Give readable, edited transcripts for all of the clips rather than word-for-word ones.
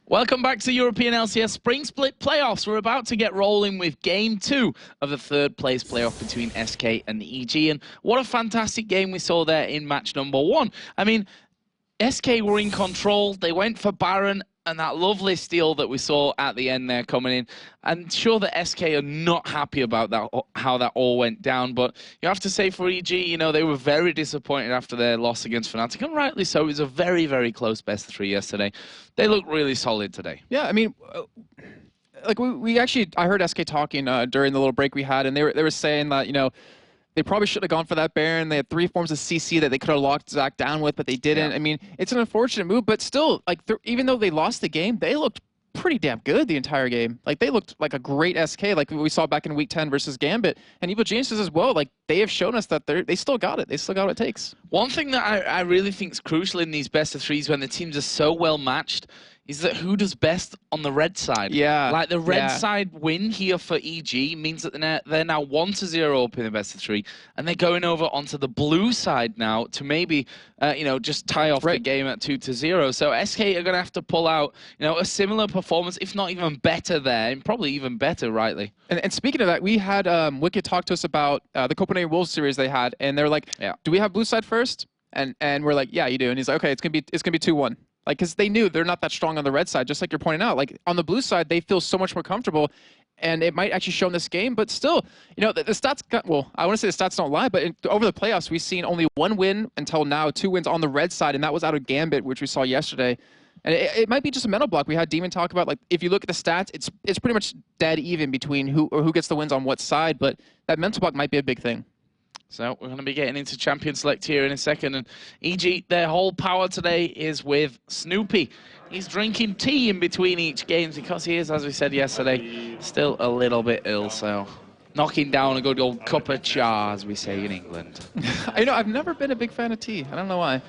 Welcome back to European LCS Spring Split Playoffs. We're about to get rolling with Game 2 of the third place playoff between SK and EG. And what a fantastic game we saw there in match number 1. I mean, SK were in control. They went for Baron and that lovely steal that we saw at the end there coming in. I'm sure that SK are not happy about that, how that all went down. But you have to say for EG, you know, they were very disappointed after their loss against Fnatic. And rightly so. It was a very, very close best of 3 yesterday. They look really solid today. Yeah, I mean, like we actually, I heard SK talking during the little break we had, and they were saying that, you know, they probably should have gone for that Baron. They had 3 forms of CC that they could have locked Zach down with, but they didn't. Yeah. I mean, it's an unfortunate move, but still, like, even though they lost the game, they looked pretty damn good the entire game. Like, they looked like a great SK, like we saw back in Week 10 versus Gambit. And Evil Geniuses as well, like, they have shown us that they still got it. They still got what it takes. One thing that I really think is crucial in these best of 3s when the teams are so well matched is that who does best on the red side. Yeah. Like the red side win here for EG means that they're now 1-0 up in the best of 3, and they're going over onto the blue side now to maybe, you know, just tie off the game at 2-0. So SK are going to have to pull out, you know, a similar performance, if not even better there, and probably even better, rightly. And speaking of that, we had Wicked talk to us about the Copenhagen Wolves series they had, and they're like, do we have blue side first? And we're like, yeah, you do. And he's like, okay, it's gonna be 2-1. Like, because they knew they're not that strong on the red side, just like you're pointing out. Like, on the blue side, they feel so much more comfortable, and it might actually show in this game. But still, you know, the stats, well, I want to say the stats don't lie, but over the playoffs, we've seen only 1 win until now, 2 wins on the red side, and that was out of Gambit, which we saw yesterday. And it might be just a mental block. We had Demon talk about, like, if you look at the stats, it's pretty much dead even between who gets the wins on what side, but that mental block might be a big thing. So we're going to be getting into Champion Select here in a second. And EG, their whole power today is with Snoopy. He's drinking tea in between each game because he is, as we said yesterday, still a little bit ill. So knocking down a good old cup of cha, as we say in England. I know, I've never been a big fan of tea. I don't know why.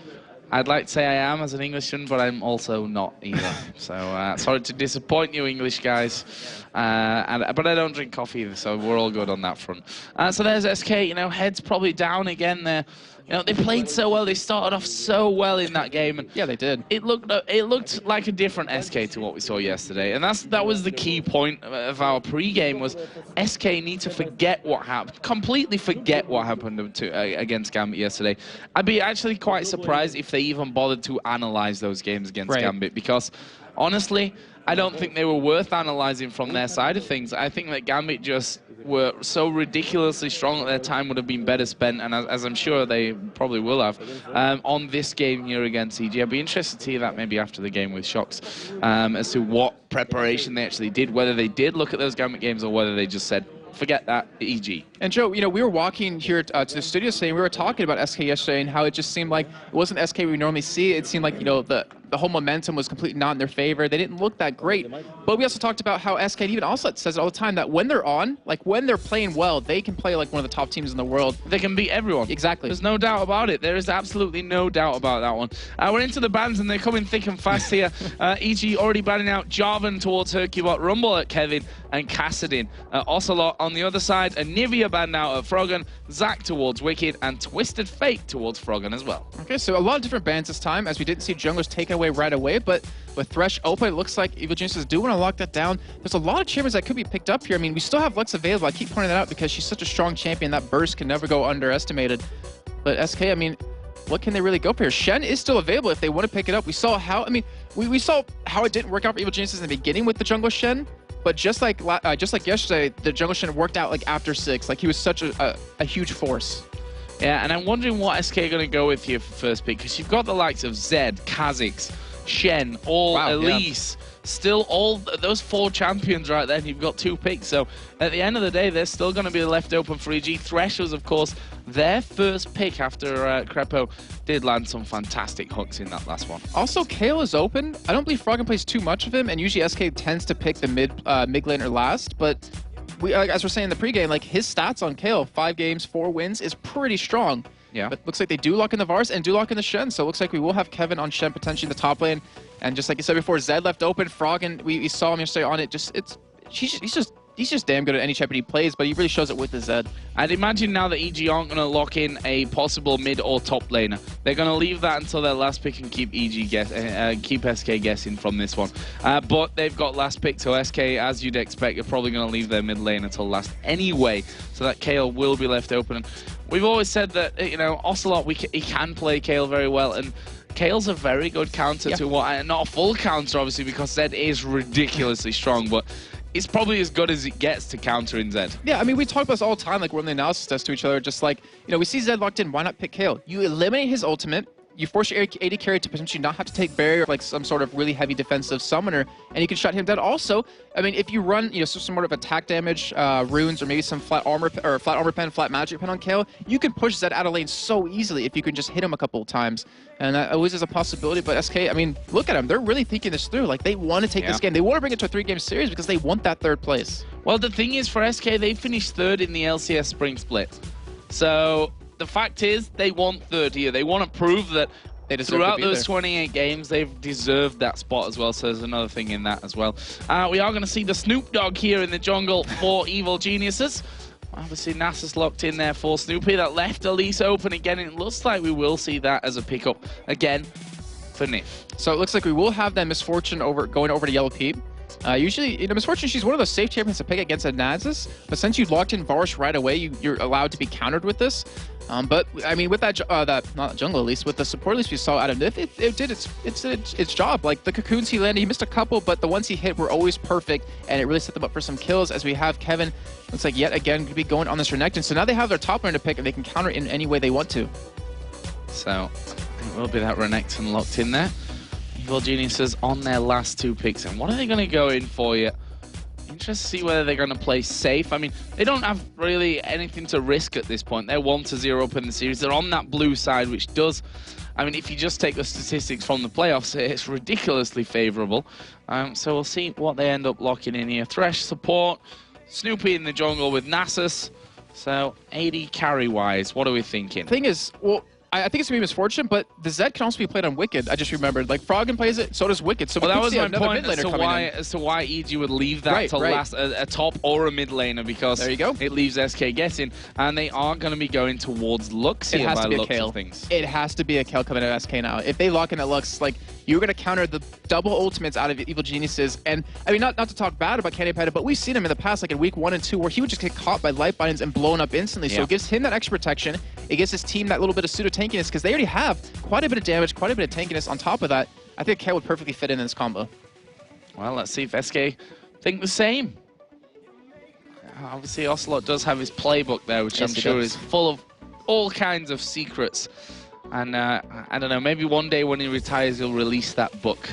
I'd like to say I am as an Englishman, but I'm also not either. So sorry to disappoint you English guys. But I don't drink coffee either, so we're all good on that front. So there's SK, you know, heads probably down again there. You know, they played so well. They started off so well in that game. And yeah, they did. It looked like a different SK to what we saw yesterday. And that was the key point of our pre-game was SK need to forget what happened, completely forget what happened against Gambit yesterday. I'd be actually quite surprised if they even bothered to analyze those games against Gambit, because honestly, I don't think they were worth analyzing from their side of things. I think that Gambit just were so ridiculously strong that their time would have been better spent, and as I'm sure they probably will have, on this game here against EG. I'd be interested to hear that maybe after the game with Shocks, as to what preparation they actually did, whether they did look at those Gambit games or whether they just said, forget that, EG. And Joe, you know, we were walking here to the studio today, and we were talking about SK yesterday and how it just seemed like it wasn't SK we normally see. It seemed like, you know, the whole momentum was completely not in their favor. They didn't look that great. But we also talked about how SK, even Oslet says it all the time, that when they're on, like when they're playing well, they can play like one of the top teams in the world. They can beat everyone. Exactly. There's no doubt about it. There is absolutely no doubt about that one. We're into the bans, and they're coming thick and fast here. EG already banning out Jarvan towards Hercubot, Rumble at Kevin, and Kassadin. Ocelot on the other side, Anivia banned out at Froggen, Zac towards Wicked, and Twisted Fate towards Froggen as well. Okay, so a lot of different bans this time, as we didn't see junglers taken away right away, but with Thresh open, it looks like Evil Geniuses do want to lock that down. There's a lot of champions that could be picked up here. I mean, we still have Lux available. I keep pointing that out because she's such a strong champion. That burst can never go underestimated. But SK, I mean, what can they really go for here? Shen is still available if they want to pick it up. We saw how, I mean, we saw how it didn't work out for Evil Geniuses in the beginning with the jungle Shen. But just like yesterday, the jungle Shen worked out like after 6. Like he was such a huge force. Yeah, and I'm wondering what SK are going to go with here for first pick, because you've got the likes of Zed, Kha'Zix, Shen, Elise, still all those 4 champions right there, and you've got 2 picks. So at the end of the day, they're still going to be left open for EG. Thresh was, of course, their first pick after Crepo did land some fantastic hooks in that last one. Also, Kayle is open. I don't believe Froggen plays too much of him, and usually SK tends to pick the mid laner last, but as we're saying in the pregame, like his stats on Kayle, 5 games, 4 wins, is pretty strong. Yeah. But looks like they do lock in the Vars and do lock in the Shen, so it looks like we will have Kevin on Shen potentially in the top lane. And just like you said before, Zed left open, Froggen, we saw him yesterday on it. He's just he's just damn good at any champion he plays, but he really shows it with the Zed. I'd imagine now that EG aren't going to lock in a possible mid or top laner. They're going to leave that until their last pick and keep keep SK guessing from this one. But they've got last pick, so SK, as you'd expect, are probably going to leave their mid lane until last anyway, so that Kayle will be left open. And we've always said that, you know, Ocelot, he can play Kayle very well, and Kayle's a very good counter to what, not a full counter obviously, because Zed is ridiculously strong, but it's probably as good as it gets to counter in Zed. Yeah, I mean, we talk about this all the time, like we're in the analysis test to each other, just like, you know, we see Zed locked in, why not pick Kayle? You eliminate his ultimate, you force your AD carry to potentially not have to take barrier like some sort of really heavy defensive summoner, and you can shut him down. Also, I mean, if you run, you know, some sort of attack damage, runes, or maybe some flat armor pen, flat magic pen on Kayle, you can push Zed out of lane so easily if you can just hit him a couple of times. And that always is a possibility, but SK, I mean, look at them. They're really thinking this through. Like, they want to take this game. They want to bring it to a 3-game series because they want that 3rd place. Well, the thing is, for SK, they finished 3rd in the LCS Spring Split. So the fact is, they want 3rd here. They want to prove that throughout those 28 games, they've deserved that spot as well, so there's another thing in that as well. We are going to see the Snoop Dogg here in the jungle for Evil Geniuses. Obviously, Nasus locked in there for Snoopy. That left Elise open again, and it looks like we will see that as a pickup again for NiF. So it looks like we will have that Misfortune going over to Yellow Peep. Usually, you know, Misfortune, she's one of those safe champions to pick against a Nasus, but since you locked in Varus right away, you're allowed to be countered with this. But I mean, with that not jungle at least, with the support at least we saw out of NiF, it did its job. Like the cocoons he landed, he missed a couple, but the ones he hit were always perfect, and it really set them up for some kills. As we have Kevin, looks like yet again could be going on this Renekton. So now they have their top lane to pick, and they can counter in any way they want to. So it will be that Renekton locked in there. Evil Geniuses on their last 2 picks, and what are they going to go in for yet? Interested to see whether they're going to play safe. I mean, they don't have really anything to risk at this point. They're 1-0 up in the series. They're on that blue side, which does, I mean, if you just take the statistics from the playoffs, it's ridiculously favorable. So we'll see what they end up locking in here. Thresh support, Snoopy in the jungle with Nasus. So AD carry-wise, what are we thinking? Thing is, well, I think it's going to be Misfortune, but the Zed can also be played on Wicked. I just remembered. Like, Froggen plays it, so does Wicked. So well, that was my point as to why EG would leave that to last a top or a mid laner, because there you go. It leaves SK guessing, and they are going to be going towards Lux here by looks of things. It has to be a Kayle coming out of SK now. If they lock in at Lux, like, you're going to counter the double ultimates out of Evil Geniuses. And, I mean, not to talk bad about Candy Peta, but we've seen him in the past, like in week 1 and 2, where he would just get caught by life bindings and blown up instantly. So it gives him that extra protection. It gives his team that little bit of pseudo-tankiness, because they already have quite a bit of damage, quite a bit of tankiness on top of that. I think Kayle would perfectly fit in this combo. Well, let's see if SK think the same. Obviously, Ocelot does have his playbook there, which I'm sure is full of all kinds of secrets. And I don't know, maybe one day when he retires, he'll release that book,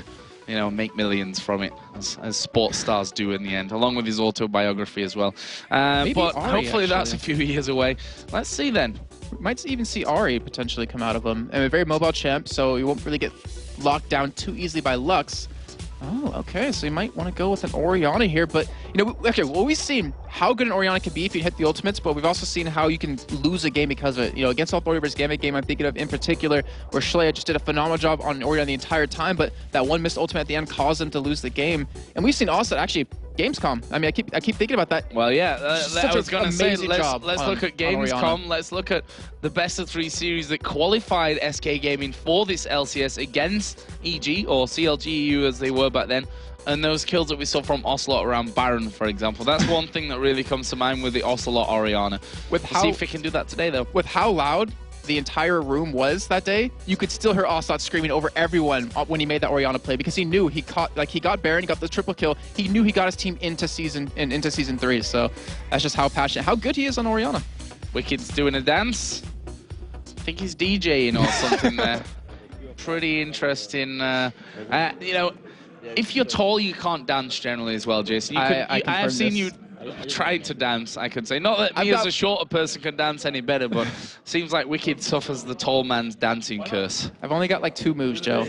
you know, make millions from it, as sports stars do in the end, along with his autobiography as well. But hopefully that's a few years away. Let's see then. We might even see Ahri potentially come out of him. And a very mobile champ, so he won't really get locked down too easily by Lux. Oh, okay, so you might want to go with an Orianna here, but, you know, okay, well, we've seen how good an Orianna can be if you hit the ultimates, but we've also seen how you can lose a game because of it. You know, against Authority vs. Gambit game, I'm thinking of in particular, where Shlaya just did a phenomenal job on Orianna the entire time, but that one missed ultimate at the end caused them to lose the game. And we've seen also actually Gamescom. I mean, I keep thinking about that. Well, yeah, I was going to say, let's look at Gamescom. Let's look at the best-of-3 series that qualified SK Gaming for this LCS against EG, or CLGEU as they were back then, and those kills that we saw from Ocelot around Baron, for example. That's one thing that really comes to mind with the Ocelot Orianna. We'll see if we can do that today, though. With how loud the entire room was that day, you could still hear Ocelot screaming over everyone when he made that Orianna play, because he knew he got Baron, he got the triple kill. He knew he got his team into season 3. So that's just how passionate, how good he is on Orianna. Wicked's doing a dance. I think he's DJing or something there. Pretty interesting. You know, if you're tall, you can't dance generally as well, Jason. I have seen you trying to dance, I could say. Not that me as a shorter person can dance any better, but seems like Wicked suffers the tall man's dancing curse. I've only got like 2 moves, Joe.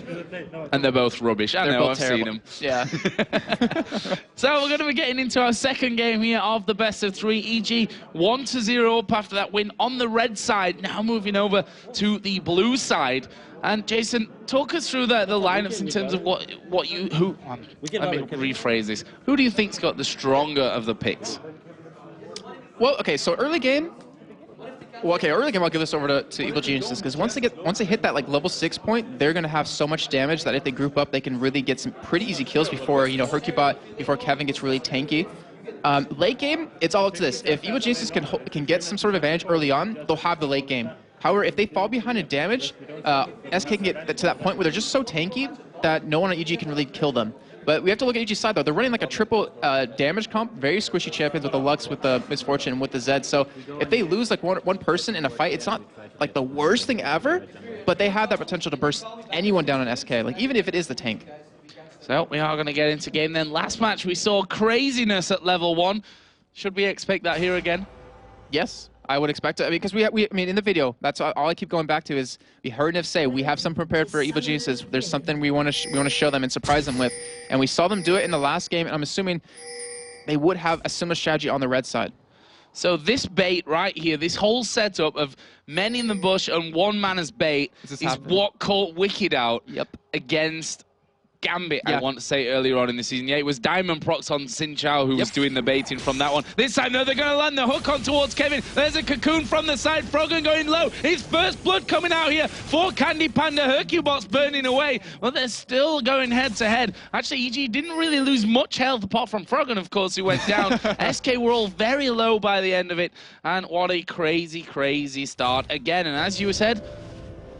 And they're both rubbish. I know, I've seen them. Yeah. So we're going to be getting into our second game here of the best-of-3. EG 1-0 up after that win on the red side. Now moving over to the blue side. And Jason, talk us through the lineups in terms of let me rephrase this. Who do you think's got the stronger of the picks? Well, okay, so early game. Well, okay, early game I'll give this over to Evil Geniuses, because once they hit that like level 6 point, they're gonna have so much damage that if they group up, they can really get some pretty easy kills before Hercubot, before Kevin gets really tanky. Late game, it's all up to this. If Evil Geniuses can get some sort of advantage early on, they'll have the late game. However, if they fall behind in damage, SK can get to that point where they're just so tanky that no one on EG can really kill them. But we have to look at EG's side, though. They're running like a triple damage comp, very squishy champions with the Lux, with the Misfortune, and with the Zed. So if they lose like one person in a fight, it's not like the worst thing ever, but they have that potential to burst anyone down on SK, like even if it is the tank. So we are going to get into game then. Last match, we saw craziness at level 1. Should we expect that here again? Yes. I would expect it. I mean, because I mean, in the video, that's all I keep going back to is we heard Nif say we have some prepared for Evil Geniuses. There's something we want to show them and surprise them with, and we saw them do it in the last game. And I'm assuming they would have a similar strategy on the red side. So this bait right here, this whole setup of men in the bush and one man as bait is what caught Wicked out against Gambit, I want to say, earlier on in the season. Yeah, it was Diamond Prox on Xin Chao who was doing the baiting from that one. This time, no, they're going to land the hook on towards Kevin. There's a Cocoon from the side. Froggen going low. His first blood coming out here for Candy Panda. Hercubot's burning away. Well, they're still going head-to-head. Actually, EG didn't really lose much health, apart from Froggen, of course, who went down. SK were all very low by the end of it. And what a crazy, crazy start again. And as you said,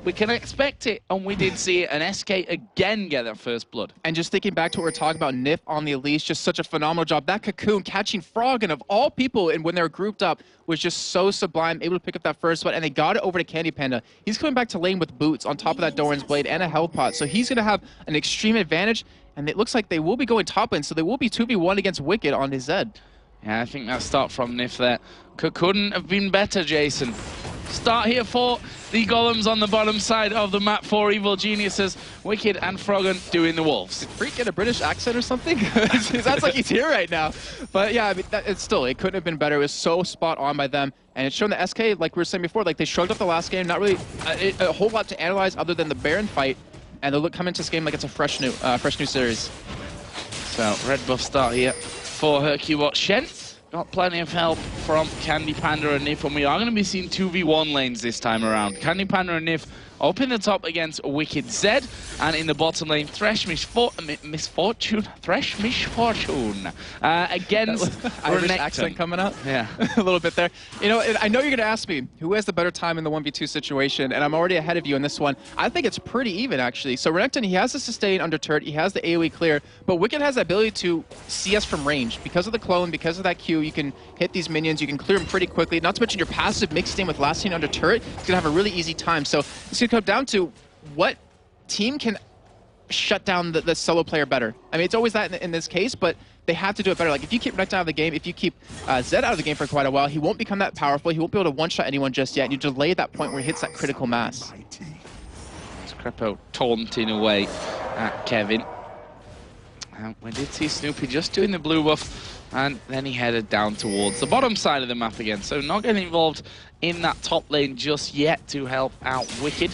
we can expect it, and we did see it, and SK again get their first blood. And just thinking back to what we're talking about, Nif on the Elise, just such a phenomenal job. That Cocoon catching Froggen of all people, and when they were grouped up, was just so sublime, able to pick up that first one, and they got it over to Candy Panda. He's coming back to lane with boots on top of that Doran's Blade and a health pot, so he's going to have an extreme advantage, and it looks like they will be going top lane, so they will be 2v1 against Wicked on his Zed. Yeah, I think that start from Nif there couldn't have been better, Jason. Start here for the Golems on the bottom side of the map for Evil Geniuses. Wicked and Froggen doing the Wolves. Did Freak get a British accent or something? It sounds like he's here right now. But yeah, I mean, it couldn't have been better. It was so spot on by them. And it's shown that SK, like we were saying before, like they shrugged up the last game, not really a whole lot to analyze other than the Baron fight. And they'll come into this game like it's a fresh new series. So, red buff start here for Hercubot. Shen got plenty of help from Candy Panda and Nif, and we are going to be seeing 2v1 lanes this time around. Candy Panda and Nif up in the top against Wicked Zed, and in the bottom lane, Thresh Misfortune against Irish accent coming up. Yeah, a little bit there. You know, I know you're going to ask me who has the better time in the 1v2 situation, and I'm already ahead of you in this one. I think it's pretty even, actually. So Renekton, he has the sustain under turret, he has the AoE clear, but Wicked has the ability to CS from range. Because of the clone, because of that Q, you can hit these minions, you can clear them pretty quickly. Not to mention your passive mixed in with last scene under turret, it's going to have a really easy time. So it's going to come down to what team can shut down the solo player better. I mean, it's always that in this case, but they have to do it better. Like, if you keep Renekton out of the game, if you keep Zed out of the game for quite a while, he won't become that powerful. He won't be able to one-shot anyone just yet. You delay that point where he hits that critical mass. Crepo taunting away at Kevin. We did see Snoopy just doing the blue buff, and then he headed down towards the bottom side of the map again. So not getting involved in that top lane just yet to help out Wicked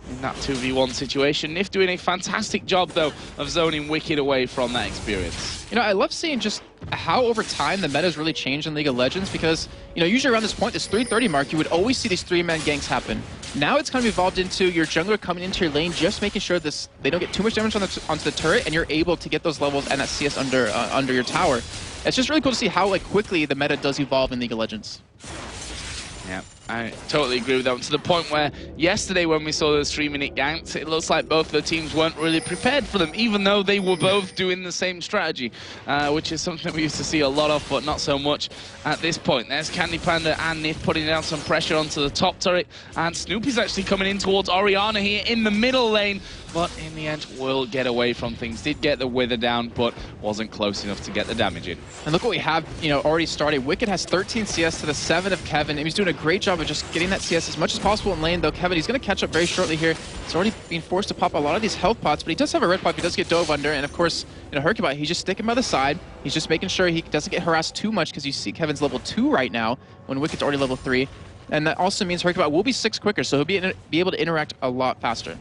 in that 2v1 situation. Nif doing a fantastic job, though, of zoning Wicked away from that experience. You know, I love seeing just how over time the meta's really changed in League of Legends, because, you know, usually around this point, this 330 mark, you would always see these 3-man ganks happen. Now it's kind of evolved into your jungler coming into your lane, just making sure they don't get too much damage onto the turret, and you're able to get those levels and that CS under your tower. It's just really cool to see how quickly the meta does evolve in League of Legends. Yeah, I totally agree with that. To the point where yesterday when we saw those 3-minute ganks, it looks like both the teams weren't really prepared for them, even though they were both doing the same strategy, which is something we used to see a lot of, but not so much at this point. There's Candy Panda and Nif putting down some pressure onto the top turret, and Snoopy's actually coming in towards Orianna here in the middle lane, but in the end will get away from things. Did get the wither down, but wasn't close enough to get the damage in. And look what we have, you know, already started. Wicked has 13 CS to the 7 of Kevin, and he's doing a great job of just getting that CS as much as possible in lane, though Kevin, he's going to catch up very shortly here. He's already being forced to pop a lot of these health pots, but he does have a red pot. He does get dove under, and of course, you know, Hercubot, he's just sticking by the side. He's just making sure he doesn't get harassed too much, because you see Kevin's level 2 right now, when Wicked's already level 3. And that also means Hercubot will be 6 quicker, so he'll be able to interact a lot faster.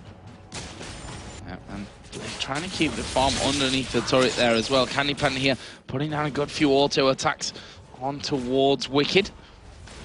trying to keep the farm underneath the turret there as well. Candy Panda here putting down a good few auto attacks on towards Wicked.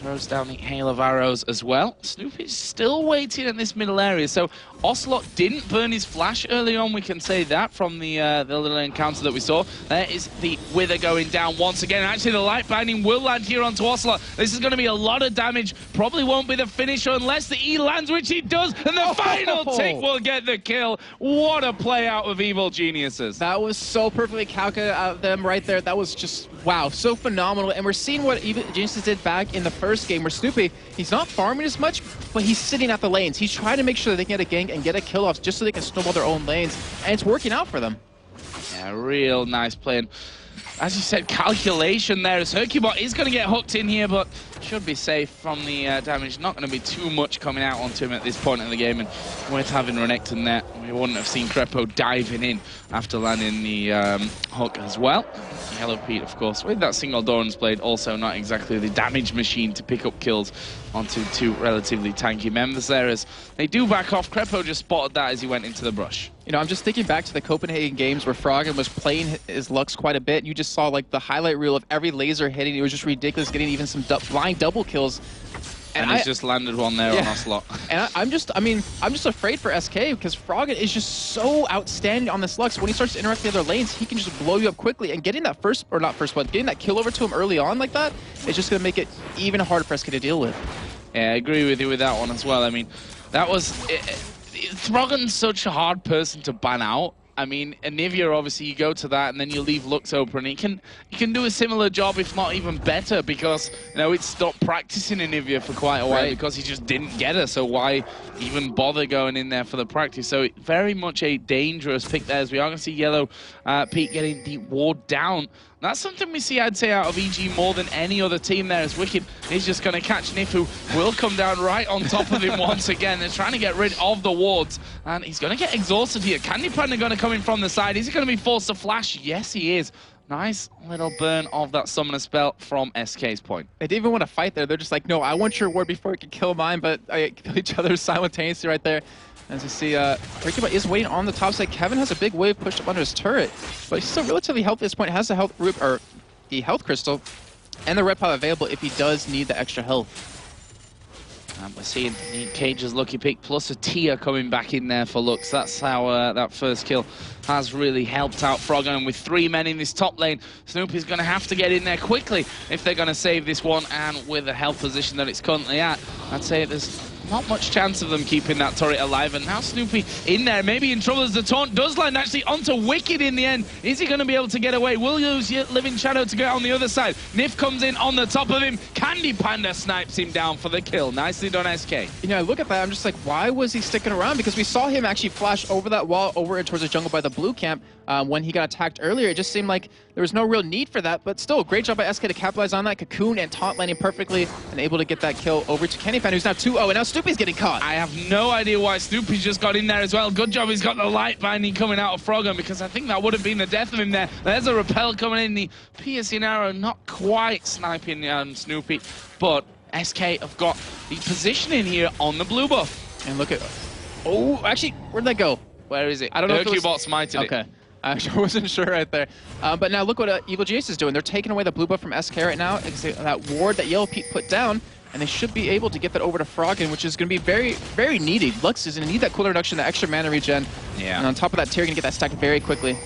Throws down the hail of arrows as well. Snoopy's still waiting in this middle area. So Ocelot didn't burn his flash early on, we can say that, from the little encounter that we saw. There is the Wither going down once again. Actually, the light binding will land here onto Ocelot. This is going to be a lot of damage. Probably won't be the finisher unless the E lands, which he does. And the final tick will get the kill. What a play out of Evil Geniuses. That was so perfectly calculated out of them right there. That was just, wow, so phenomenal. And we're seeing what Evil Geniuses did back in the first game where Snoopy, he's not farming as much, but he's sitting at the lanes. He's trying to make sure that they can get a gank and get a kill off just so they can snowball their own lanes. And it's working out for them. Yeah, real nice play. And as you said, calculation there as Hercubot is going to get hooked in here, but should be safe from the damage. Not going to be too much coming out onto him at this point in the game, and worth having Renekton there. We wouldn't have seen Crepo diving in after landing the hook as well. Yellow Pete, of course, with that single Doran's Blade, also not exactly the damage machine to pick up kills onto two relatively tanky members there, as they do back off. Crepo just spotted that as he went into the brush. You know, I'm just thinking back to the Copenhagen games where Froggen was playing his Lux quite a bit. You just saw like the highlight reel of every laser hitting. It was just ridiculous, getting even some blind double kills. And he's just landed one there on Ocelot. And I'm just afraid for SK because Froggen is just so outstanding on this Lux. When he starts to interact with the other lanes, he can just blow you up quickly. And getting that getting that kill over to him early on like that is just going to make it even harder for SK to deal with. Yeah, I agree with you with that one as well. I mean, that was... Froggen's such a hard person to ban out. I mean, Anivia, obviously, you go to that and then you leave Lux open. He can do a similar job, if not even better, because, you know, it stopped practicing Anivia for quite a while because he just didn't get her. So why even bother going in there for the practice? So very much a dangerous pick there, as we are going to see Yellow Pete getting the ward down. That's something we see, I'd say, out of EG more than any other team there, as Wicked is just going to catch Nif, who will come down right on top of him once again. They're trying to get rid of the wards, and he's going to get exhausted here. Candy Panda going to come in from the side. Is he going to be forced to flash? Yes, he is. Nice little burn of that summoner spell from SK's point. They didn't even want to fight there. They're just like, no, I want your ward before you can kill mine, but I kill each other simultaneously right there. As you see, Hercubot is waiting on the top side. Kevin has a big wave pushed up under his turret, but he's still relatively healthy at this point. Has the health crystal and the red pile available if he does need the extra health. And we're seeing Cage's lucky pick plus a Tia coming back in there for Lux. That's how that first kill has really helped out Froggen. And with 3 men in this top lane, Snoopy's going to have to get in there quickly if they're going to save this one. And with the health position that it's currently at, I'd say there's not much chance of them keeping that turret alive. And now Snoopy in there, maybe in trouble as the taunt does land actually onto Wicked in the end. Is he going to be able to get away? Will use Living Shadow to get on the other side. Nif comes in on the top of him. Candy Panda snipes him down for the kill. Nicely done, SK. You know, I look at that, I'm just like, why was he sticking around? Because we saw him actually flash over that wall, over towards the jungle by the blue camp when he got attacked earlier. It just seemed like there was no real need for that, but still, great job by SK to capitalize on that. Cocoon and taunt landing perfectly and able to get that kill over to Candy Panda, who's now 2-0, and now Snoopy's getting caught. I have no idea why Snoopy just got in there as well. Good job he's got the light binding coming out of Froggen, because I think that would have been the death of him there. There's a repel coming in, the piercing arrow not quite sniping Snoopy, but SK have got the positioning here on the blue buff. And look at... Oh, actually, where'd that go? Where is it? I don't know if it was... smited okay. I actually wasn't sure right there. But now look what Evil Genius is doing. They're taking away the blue buff from SK right now. That ward that Yellow Pete put down, and they should be able to get that over to Froggen, which is going to be very, very needed. Lux is going to need that cooldown reduction, that extra mana regen. Yeah. And on top of that, Tyr going to get that stacked very quickly.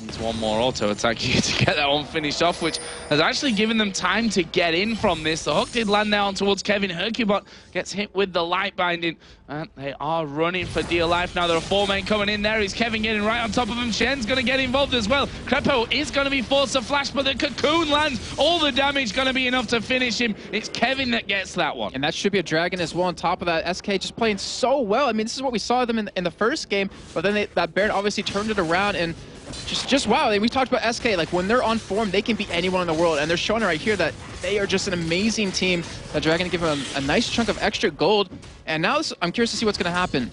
Needs one more auto attack here to get that one finished off, which has actually given them time to get in from this. The hook did land down towards Kevin. Hercubot gets hit with the light binding, and they are running for dear life now. There are 4 men coming in there. Is Kevin getting right on top of him? Shen's going to get involved as well. Crepo is going to be forced to flash, but the cocoon lands. All the damage going to be enough to finish him. It's Kevin that gets that one. And that should be a dragon as well on top of that. SK just playing so well. I mean, this is what we saw them in the first game, but then that Baron obviously turned it around, and just wow. We talked about SK, like when they're on form, they can beat anyone in the world, and they're showing it right here that they are just an amazing team. The Dragon give them a nice chunk of extra gold, and now I'm curious to see what's going to happen.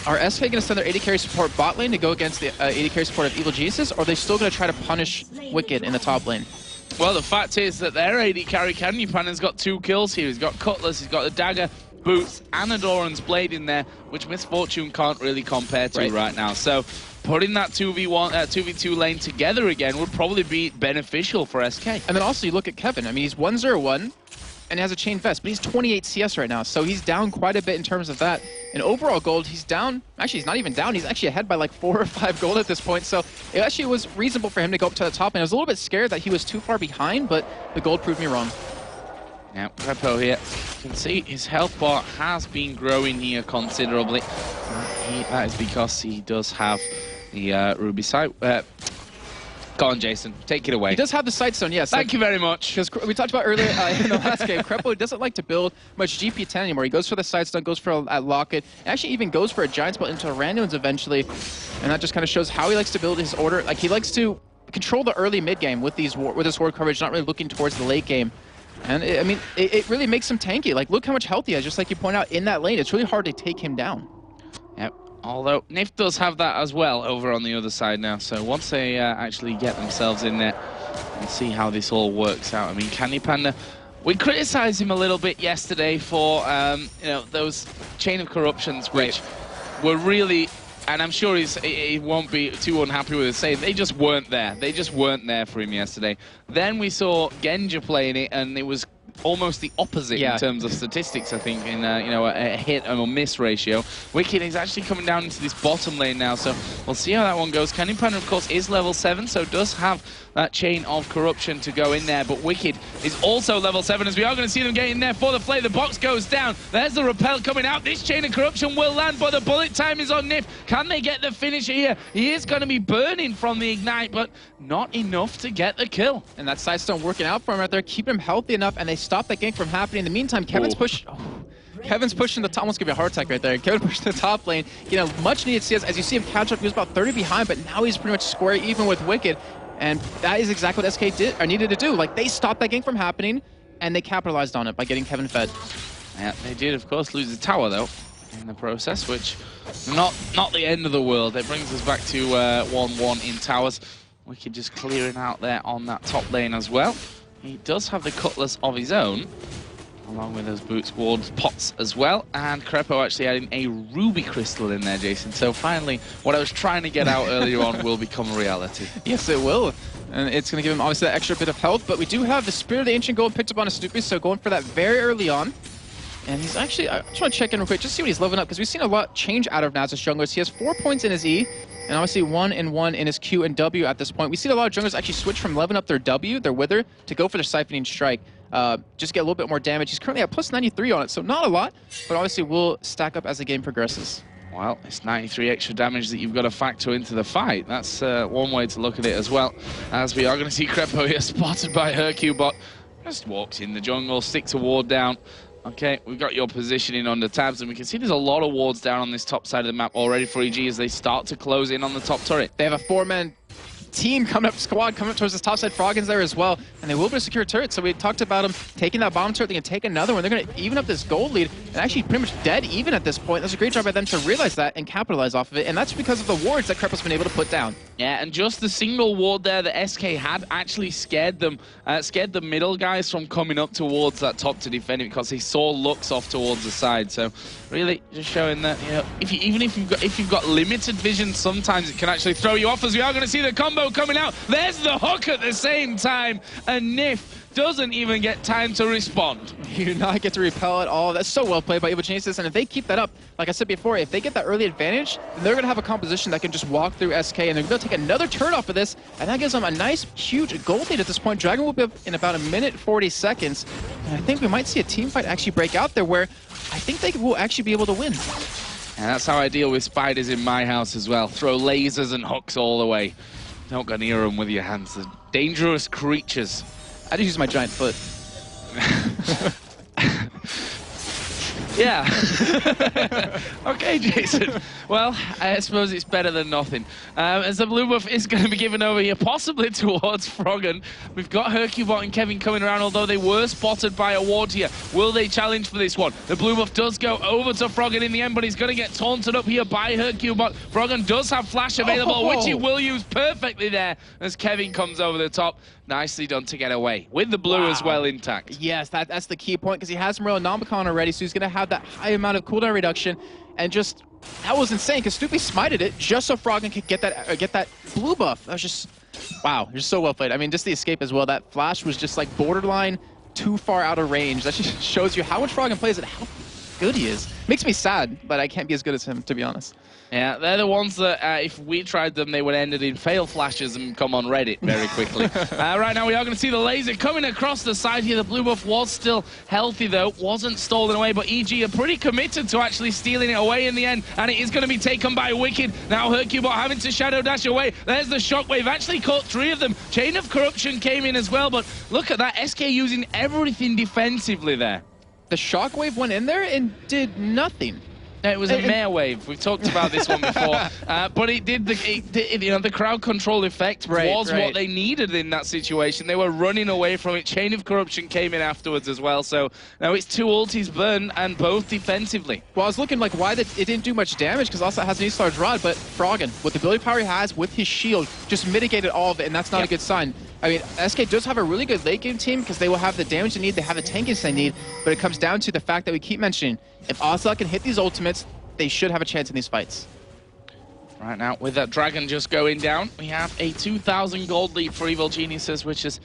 Are SK going to send their AD carry support bot lane to go against the AD carry support of Evil Geniuses, or are they still going to try to punish Wicked in the top lane? Well, the fact is that their AD carry, Candy Panda's got 2 kills here. He's got Cutlass, he's got the dagger, boots, and a Doran's Blade in there, which Misfortune can't really compare to right now. So putting that 2v1, 2v2 lane together again would probably be beneficial for SK. And then also you look at Kevin. I mean, he's 1-0-1 and he has a chain vest, but he's 28 CS right now, so he's down quite a bit in terms of that. In overall gold, he's down. Actually, he's not even down. He's actually ahead by like 4 or 5 gold at this point, so it actually was reasonable for him to go up to the top, and I was a little bit scared that he was too far behind, but the gold proved me wrong. Now, Repo here, you can see his health bar has been growing here considerably. That is because he does have the Ruby sight. Go on, Jason. Take it away. He does have the sight stone, yes. Thank you very much. Because we talked about earlier in the last game, Krepo doesn't like to build much GP10 anymore. He goes for the sight stone, goes for a locket, and actually even goes for a giant spell into a randoms eventually. And that just kind of shows how he likes to build his order. Like, he likes to control the early mid game with his ward coverage, not really looking towards the late game. And it really makes him tanky. Like, look how much health he has, just like you point out, in that lane. It's really hard to take him down. Yep. Although Nif does have that as well over on the other side now. So once they actually get themselves in there and see how this all works out. I mean, Candy Panda, we criticised him a little bit yesterday for you know, those chain of corruptions, which were really, and I'm sure he won't be too unhappy with us saying they just weren't there. They just weren't there for him yesterday. Then we saw Genja playing it, and it was almost the opposite in terms of statistics, I think, in you know, a hit and a miss ratio. Wicked is actually coming down into this bottom lane now, so we'll see how that one goes. Candy Panda, of course, is level 7, so does have that chain of corruption to go in there, but Wicked is also level 7, as we are going to see them get in there for the play. The box goes down. There's the repel coming out. This chain of corruption will land, but the bullet time is on Nif. Can they get the finish here? He is going to be burning from the ignite, but not enough to get the kill. And that side stone working out for him right there, keeping him healthy enough, and they stop that gank from happening. In the meantime, Kevin's Kevin's pushing the top. Almost give you a heart attack right there. Kevin pushing the top lane. You know, much needed CS. As you see him catch up, he was about 30 behind, but now he's pretty much square even with Wicked. And that is exactly what SK did or needed to do. Like, they stopped that gank from happening, and they capitalized on it by getting Kevin fed. Yeah, they did, of course, lose the tower though in the process, which not the end of the world. It brings us back to 1-1 in towers. Wicked just clearing out there on that top lane as well. He does have the cutlass of his own, along with those boots, wards, pots as well. And Krepo actually adding a ruby crystal in there, Jason. So finally, what I was trying to get out earlier on will become a reality. Yes, it will. And it's going to give him obviously that extra bit of health. But we do have the Spirit of the Ancient Gold picked up on a Snoopy, so going for that very early on. And he's actually, I just want to check in real quick, just see what he's leveling up, because we've seen a lot change out of Nasus junglers. He has 4 points in his E, and obviously 1 and 1 in his Q and W at this point. We've seen a lot of junglers actually switch from leveling up their W, their Wither, to go for their Siphoning Strike. Just get a little bit more damage. He's currently at plus 93 on it, so not a lot, but obviously will stack up as the game progresses. Well, it's 93 extra damage that you've got to factor into the fight. That's one way to look at it as well, as we are going to see Krepo here spotted by Hercubot. Just walks in the jungle, sticks a ward down. Okay, we've got your positioning under tabs, and we can see there's a lot of wards down on this top side of the map already for EG as they start to close in on the top turret. They have a 4-man team coming up, squad coming up towards this top side. Froggen's there as well, and they will be able to secure turrets. So we talked about them taking that bottom turret. They can take another one. They're going to even up this gold lead, and actually pretty much dead even at this point. That's a great job by them to realize that and capitalize off of it, and that's because of the wards that Krepo's been able to put down. Yeah, and just the single ward there that SK had actually scared them, scared the middle guys from coming up towards that top to defend it, because he saw Lux off towards the side. So really just showing that, you know, even if you've got limited vision, sometimes it can actually throw you off, as we are going to see the combo coming out. There's the hook at the same time, and Nif doesn't even get time to respond. You do not get to repel at all. That's so well played by Evil Genesis, and if they keep that up, like I said before, if they get that early advantage, then they're going to have a composition that can just walk through SK, and they're going to take another turn off of this, and that gives them a nice, huge gold lead at this point. Dragon will be up in about 1:40 seconds, and I think we might see a team fight actually break out there where I think they will actually be able to win. And that's how I deal with spiders in my house as well. Throw lasers and hooks all the way. Don't go near them with your hands. They're dangerous creatures. I just use my giant foot. Yeah. Okay, Jason. Well, I suppose it's better than nothing. As the blue buff is going to be given over here, possibly towards Froggen. We've got Hercubot and Kevin coming around, although they were spotted by a ward here. Will they challenge for this one? The blue buff does go over to Froggen in the end, but he's going to get taunted up here by Hercubot. Froggen does have flash available, which he will use perfectly there as Kevin comes over the top. Nicely done to get away with the blue as well intact. Yes, that's the key point, because he has Morello Nomicon already, so he's going to have have that high amount of cooldown reduction, and just that was insane because Snoopy smited it just so Froggen could get that blue buff. That was just wow, just so well played. I mean, just the escape as well. That flash was just like borderline too far out of range. That just shows you how much Froggen plays and how good he is. Makes me sad, but I can't be as good as him, to be honest. Yeah, they're the ones that if we tried them, they would end it in fail flashes and come on Reddit very quickly. Right now, we are going to see the laser coming across the side here. The blue buff was still healthy, though. Wasn't stolen away, but EG are pretty committed to actually stealing it away in the end, and it is going to be taken by Wicked. Now, Hercubot having to shadow dash away. There's the shockwave. Actually caught 3 of them. Chain of Corruption came in as well, but look at that. SK using everything defensively there. The shockwave went in there and did nothing. It was a mare wave. We've talked about this one before, but it did the crowd control effect was what they needed in that situation. They were running away from it. Chain of Corruption came in afterwards as well. So now it's 2 ultis burn and both defensively. Well, I was looking like why it didn't do much damage because also it has an East-Large Rod, but Froggen, with the ability power he has with his shield, just mitigated all of it, and that's not a good sign. I mean, SK does have a really good late game team because they will have the damage they need, they have the tankiness they need, but it comes down to the fact that we keep mentioning, if Ocelot can hit these ultimates, they should have a chance in these fights. Right now, with that Dragon just going down, we have a 2,000 gold lead for Evil Geniuses, which is,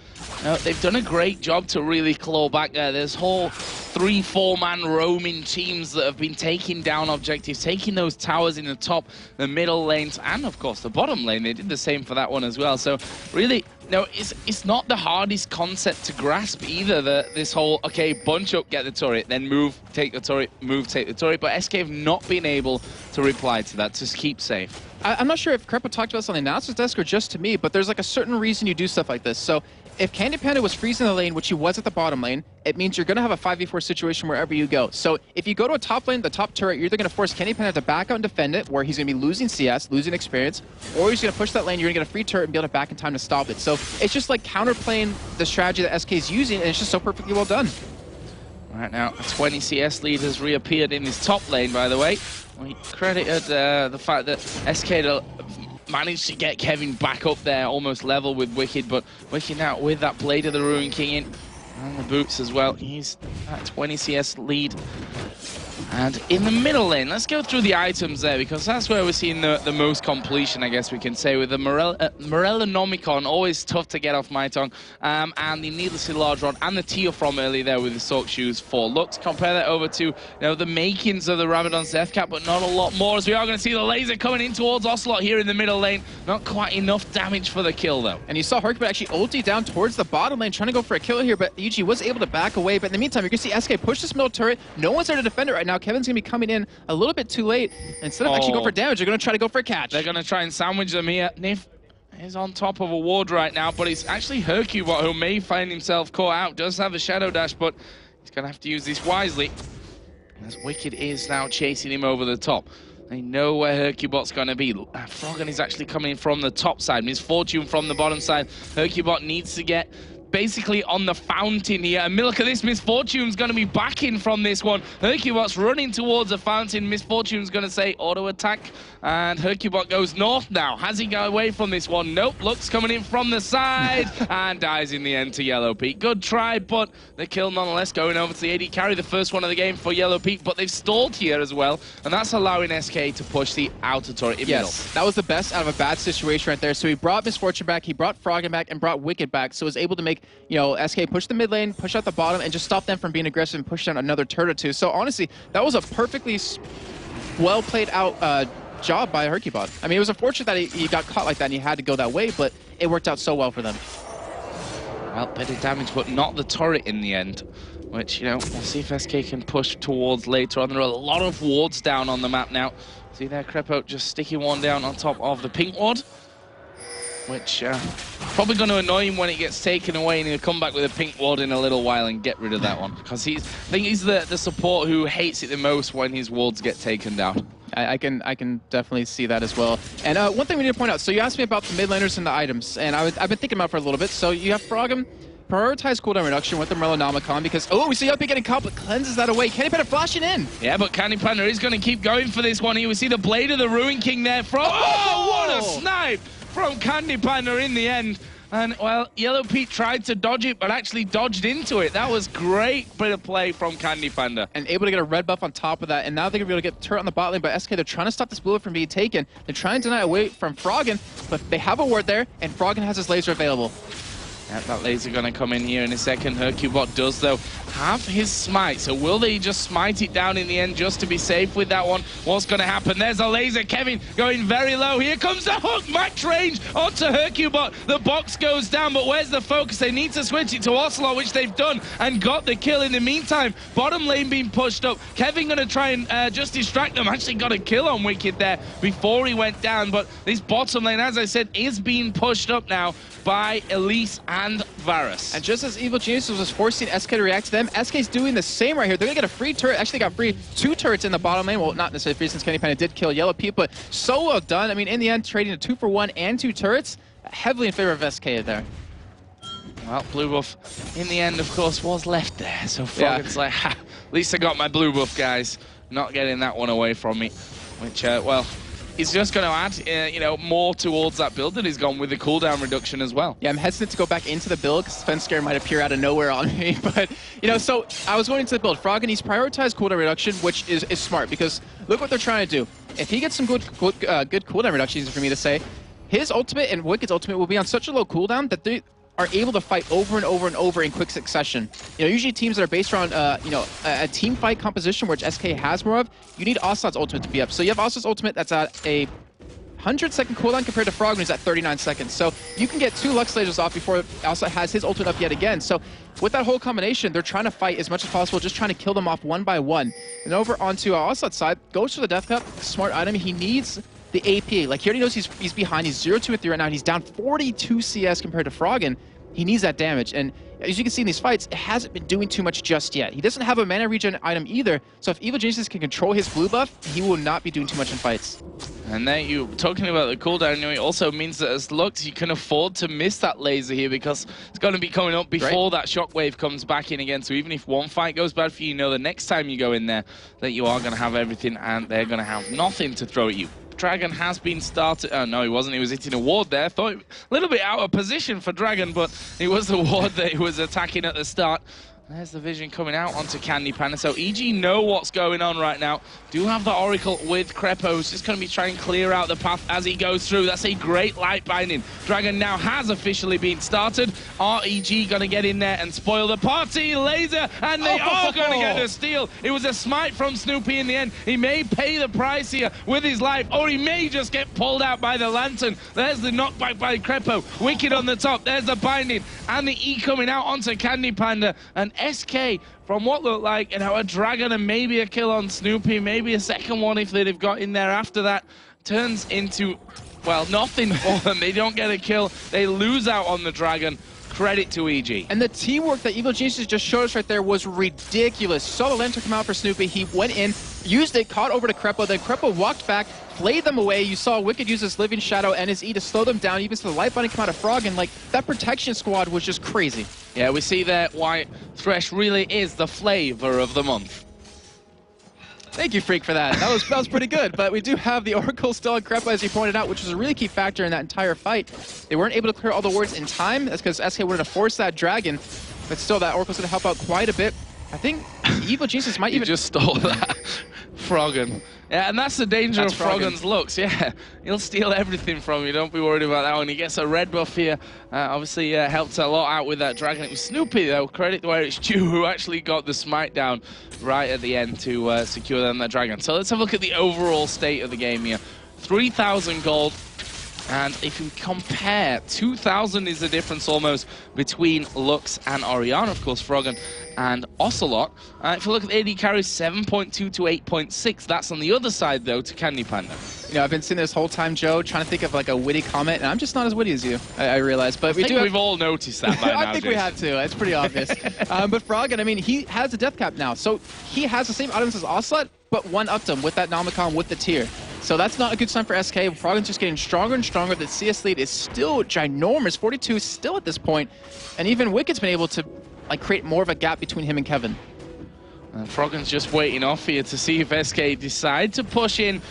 they've done a great job to really claw back there. There's whole 3-4-man roaming teams that have been taking down objectives, taking those towers in the top, the middle lanes, and of course the bottom lane. They did the same for that one as well. So really, no, it's not the hardest concept to grasp either, this whole, okay, bunch up, get the turret, then move, take the turret, move, take the turret. But SK have not been able to reply to that, to keep safe. I'm not sure if Crepo talked about this on the announcer's desk or just to me, but there's like a certain reason you do stuff like this. So if Candy Panda was freezing the lane, which he was at the bottom lane, it means you're going to have a 5v4 situation wherever you go. So if you go to a top lane, the top turret, you're either going to force Candy Panda to back out and defend it, where he's going to be losing CS, losing experience, or he's going to push that lane, you're going to get a free turret and be able to back in time to stop it. So it's just like counterplaying the strategy that SK is using, and it's just so perfectly well done. Right now, a 20 CS lead has reappeared in his top lane, by the way. We credited the fact that SK managed to get Kevin back up there, almost level with Wicked, but Wicked now with that Blade of the Ruin King in, and the boots as well. He's at 20 CS lead. And in the middle lane, let's go through the items there, because that's where we're seeing the most completion, I guess we can say, with the Morellonomicon, always tough to get off my tongue, and the Needlessly Large Rod, and the Tear from early there with the Soak Shoes for looks. Compare that over to the makings of the Rabadon's Death Cap, but not a lot more, as we are going to see the laser coming in towards Ocelot here in the middle lane. Not quite enough damage for the kill, though. And you saw Hercubot actually ulti down towards the bottom lane, trying to go for a kill here, but EG was able to back away. But in the meantime, you're going to see SK push this middle turret. No one's there to defend it right now. Kevin's going to be coming in a little bit too late. Instead of actually going for damage, they're going to try to go for a catch. They're going to try and sandwich them here. Nif is on top of a ward right now, but it's actually Hercubot who may find himself caught out. Does have a shadow dash, but he's going to have to use this wisely, as Wicked is now chasing him over the top. They know where Hercubot's going to be. Froggen is actually coming in from the top side. Misfortune from the bottom side. Hercubot needs to get basically on the fountain here. And look at this, Misfortune's going to be backing from this one. Hercubot's running towards a fountain. Misfortune's going to say auto attack, and Hercubot goes north now. Has he got away from this one? Nope. Looks coming in from the side and dies in the end to Yellow Peak. Good try, but the kill nonetheless, going over to the AD carry, the first one of the game for Yellow Peak, but they've stalled here as well, and that's allowing SK to push the outer turret in middle. That was the best out of a bad situation right there. So he brought Misfortune back, he brought Froggen back, and brought Wicked back, so was able to make SK push the mid lane, push out the bottom, and just stop them from being aggressive and push down another turret or two. So honestly, that was a perfectly well played out job by Hercubot. I mean, it was unfortunate that he got caught like that and he had to go that way, but it worked out so well for them. Well, bit of damage, but not the turret in the end, which, we'll see if SK can push towards later on. There are a lot of wards down on the map now. See there, Crepo just sticking one down on top of the pink ward, which probably going to annoy him when it gets taken away, and he'll come back with a pink ward in a little while and get rid of that one, because I think he's the support who hates it the most when his wards get taken down. I can definitely see that as well. And one thing we need to point out, so you asked me about the mid laners and the items, and I've been thinking about it for a little bit. So you have Froggen, prioritize cooldown reduction with the Morellonomicon, because, we see Uppy getting caught, but cleanses that away. Candy Panda flashing in. Yeah, but Candy Panda is going to keep going for this one here. We see the Blade of the Ruin King there from... Oh, what a snipe from Candy Panda in the end. And, well, Yellow Pete tried to dodge it, but actually dodged into it. That was great bit of play from Candy Panda. And able to get a red buff on top of that, and now they're going to be able to get the turret on the bot lane, but SK, they're trying to stop this blue from being taken. They're trying to deny away from Froggen, but they have a ward there, and Froggen has his laser available. Yeah, that laser going to come in here in a second. Hercubot does, though, have his smite. So will they just smite it down in the end just to be safe with that one? What's going to happen? There's a laser. Kevin going very low. Here comes the hook. Max range onto Hercubot. The box goes down, but where's the focus? They need to switch it to Ocelot, which they've done, and got the kill in the meantime. Bottom lane being pushed up. Kevin going to try and just distract them. Actually got a kill on Wicked there before he went down, but this bottom lane, as I said, is being pushed up now by Elise and Varus. And just as Evil Geniuses was forcing SK to react to them, SK's doing the same right here. They're going to get a free turret. Actually got free 2 turrets in the bottom lane. Well, not necessarily free since Candy Panda did kill Yellow Pete, but so well done. I mean, in the end, trading a 2-for-1 and 2 turrets, heavily in favor of SK there. Well, blue buff, in the end, of course, was left there. So Froggen's like, ha, at least I got my blue buff, guys. Not getting that one away from me. Which, well, he's just going to add, you know, more towards that build that he's gone with the cooldown reduction as well. Yeah, I'm hesitant to go back into the build because Fence Scare might appear out of nowhere on me. But, you know, so I was going into the build. Froggen, he's prioritized cooldown reduction, which is smart because look what they're trying to do. If he gets some good cooldown reductions, for me to say, his ultimate and Wicked's ultimate will be on such a low cooldown that they are able to fight over and over and over in quick succession. You know, usually teams that are based around, you know, a team fight composition, which SK has more of, you need Ocelot's ultimate to be up. So you have Ocelot's ultimate that's at a 100-second cooldown compared to Froggen, who's at 39 seconds. So you can get 2 Lux lasers off before Ocelot has his ultimate up yet again. So with that whole combination, they're trying to fight as much as possible, just trying to kill them off one by one. And over onto Ocelot's side, goes for the Death Cup, smart item. He needs the AP. Like, he already knows he's behind. He's 0-2 and 3 right now. He's down 42 CS compared to Froggen. He needs that damage. And as you can see in these fights, it hasn't been doing too much just yet. He doesn't have a mana regen item either. So if Evil Geniuses can control his blue buff, he will not be doing too much in fights. And then you talking about the cooldown, you know, it also means that as Lux, you can afford to miss that laser here because it's going to be coming up before that shockwave comes back in again. So even if one fight goes bad for you, you know the next time you go in there that you are going to have everything and they're going to have nothing to throw at you. Dragon has been started. Oh, no, he wasn't. He was hitting a ward there. Thought a little bit out of position for Dragon, but it was the ward that he was attacking at the start. There's the vision coming out onto Candy Panda. So EG know what's going on right now. Do have the Oracle with Crepo, who's just going to be trying to clear out the path as he goes through. That's a great light binding. Dragon now has officially been started. REG going to get in there and spoil the party. Laser, and they are going to get a steal. It was a smite from Snoopy in the end. He may pay the price here with his life, or he may just get pulled out by the Lantern. There's the knockback by Crepo. Wicked on the top. There's the binding. And the E coming out onto Candy Panda. And SK, from what looked like, you know, a Dragon and maybe a kill on Snoopy, maybe a second one if they'd have got in there after that, turns into, well, nothing for them. They don't get a kill. They lose out on the Dragon. Credit to EG. And the teamwork that Evil Geniuses just showed us right there was ridiculous. Saw the Lantern come out for Snoopy. He went in, used it, caught over to Crepo. Then Crepo walked back, played them away. You saw Wicked use his Living Shadow and his E to slow them down. Even so the light binding come out of Froggen. Like, that protection squad was just crazy. Yeah, we see there why Thresh really is the flavor of the month. Thank you, Freak, for that. That was pretty good. But we do have the Oracle still on Crepo, as you pointed out, which was a really key factor in that entire fight. They weren't able to clear all the wards in time. That's because SK wanted to force that Dragon. But still, that Oracle's going to help out quite a bit. I think Evil Geniuses might even... just stole that. Froggen. Yeah, and that's the danger of Froggen's looks. Yeah, he'll steal everything from you. Don't be worried about that one. He gets a red buff here. Obviously, helped a lot out with that Dragon. It was Snoopy, though, credit where it's due, who actually got the smite down right at the end to secure them that Dragon. So let's have a look at the overall state of the game here. 3,000 gold. And if you compare, 2,000 is the difference almost between Lux and Orianna, of course, Froggen and Ocelot. If you look at the AD carries, 7.2 to 8.6. That's on the other side, though, to Candy Panda. You know, I've been sitting this whole time, Joe, trying to think of like a witty comment, and I'm just not as witty as you, I realize. But we've all noticed that by now, I think we have too. It's pretty obvious. But Froggen, I mean, he has a death cap now. So he has the same items as Ocelot, but one upped him with that Nomicon with the tier. So that's not a good sign for SK. Froggen's just getting stronger and stronger. The CS lead is still ginormous. 42 still at this point. And even Wicked's been able to like create more of a gap between him and Kevin. And Froggen's just waiting off here to see if SK decide to push in.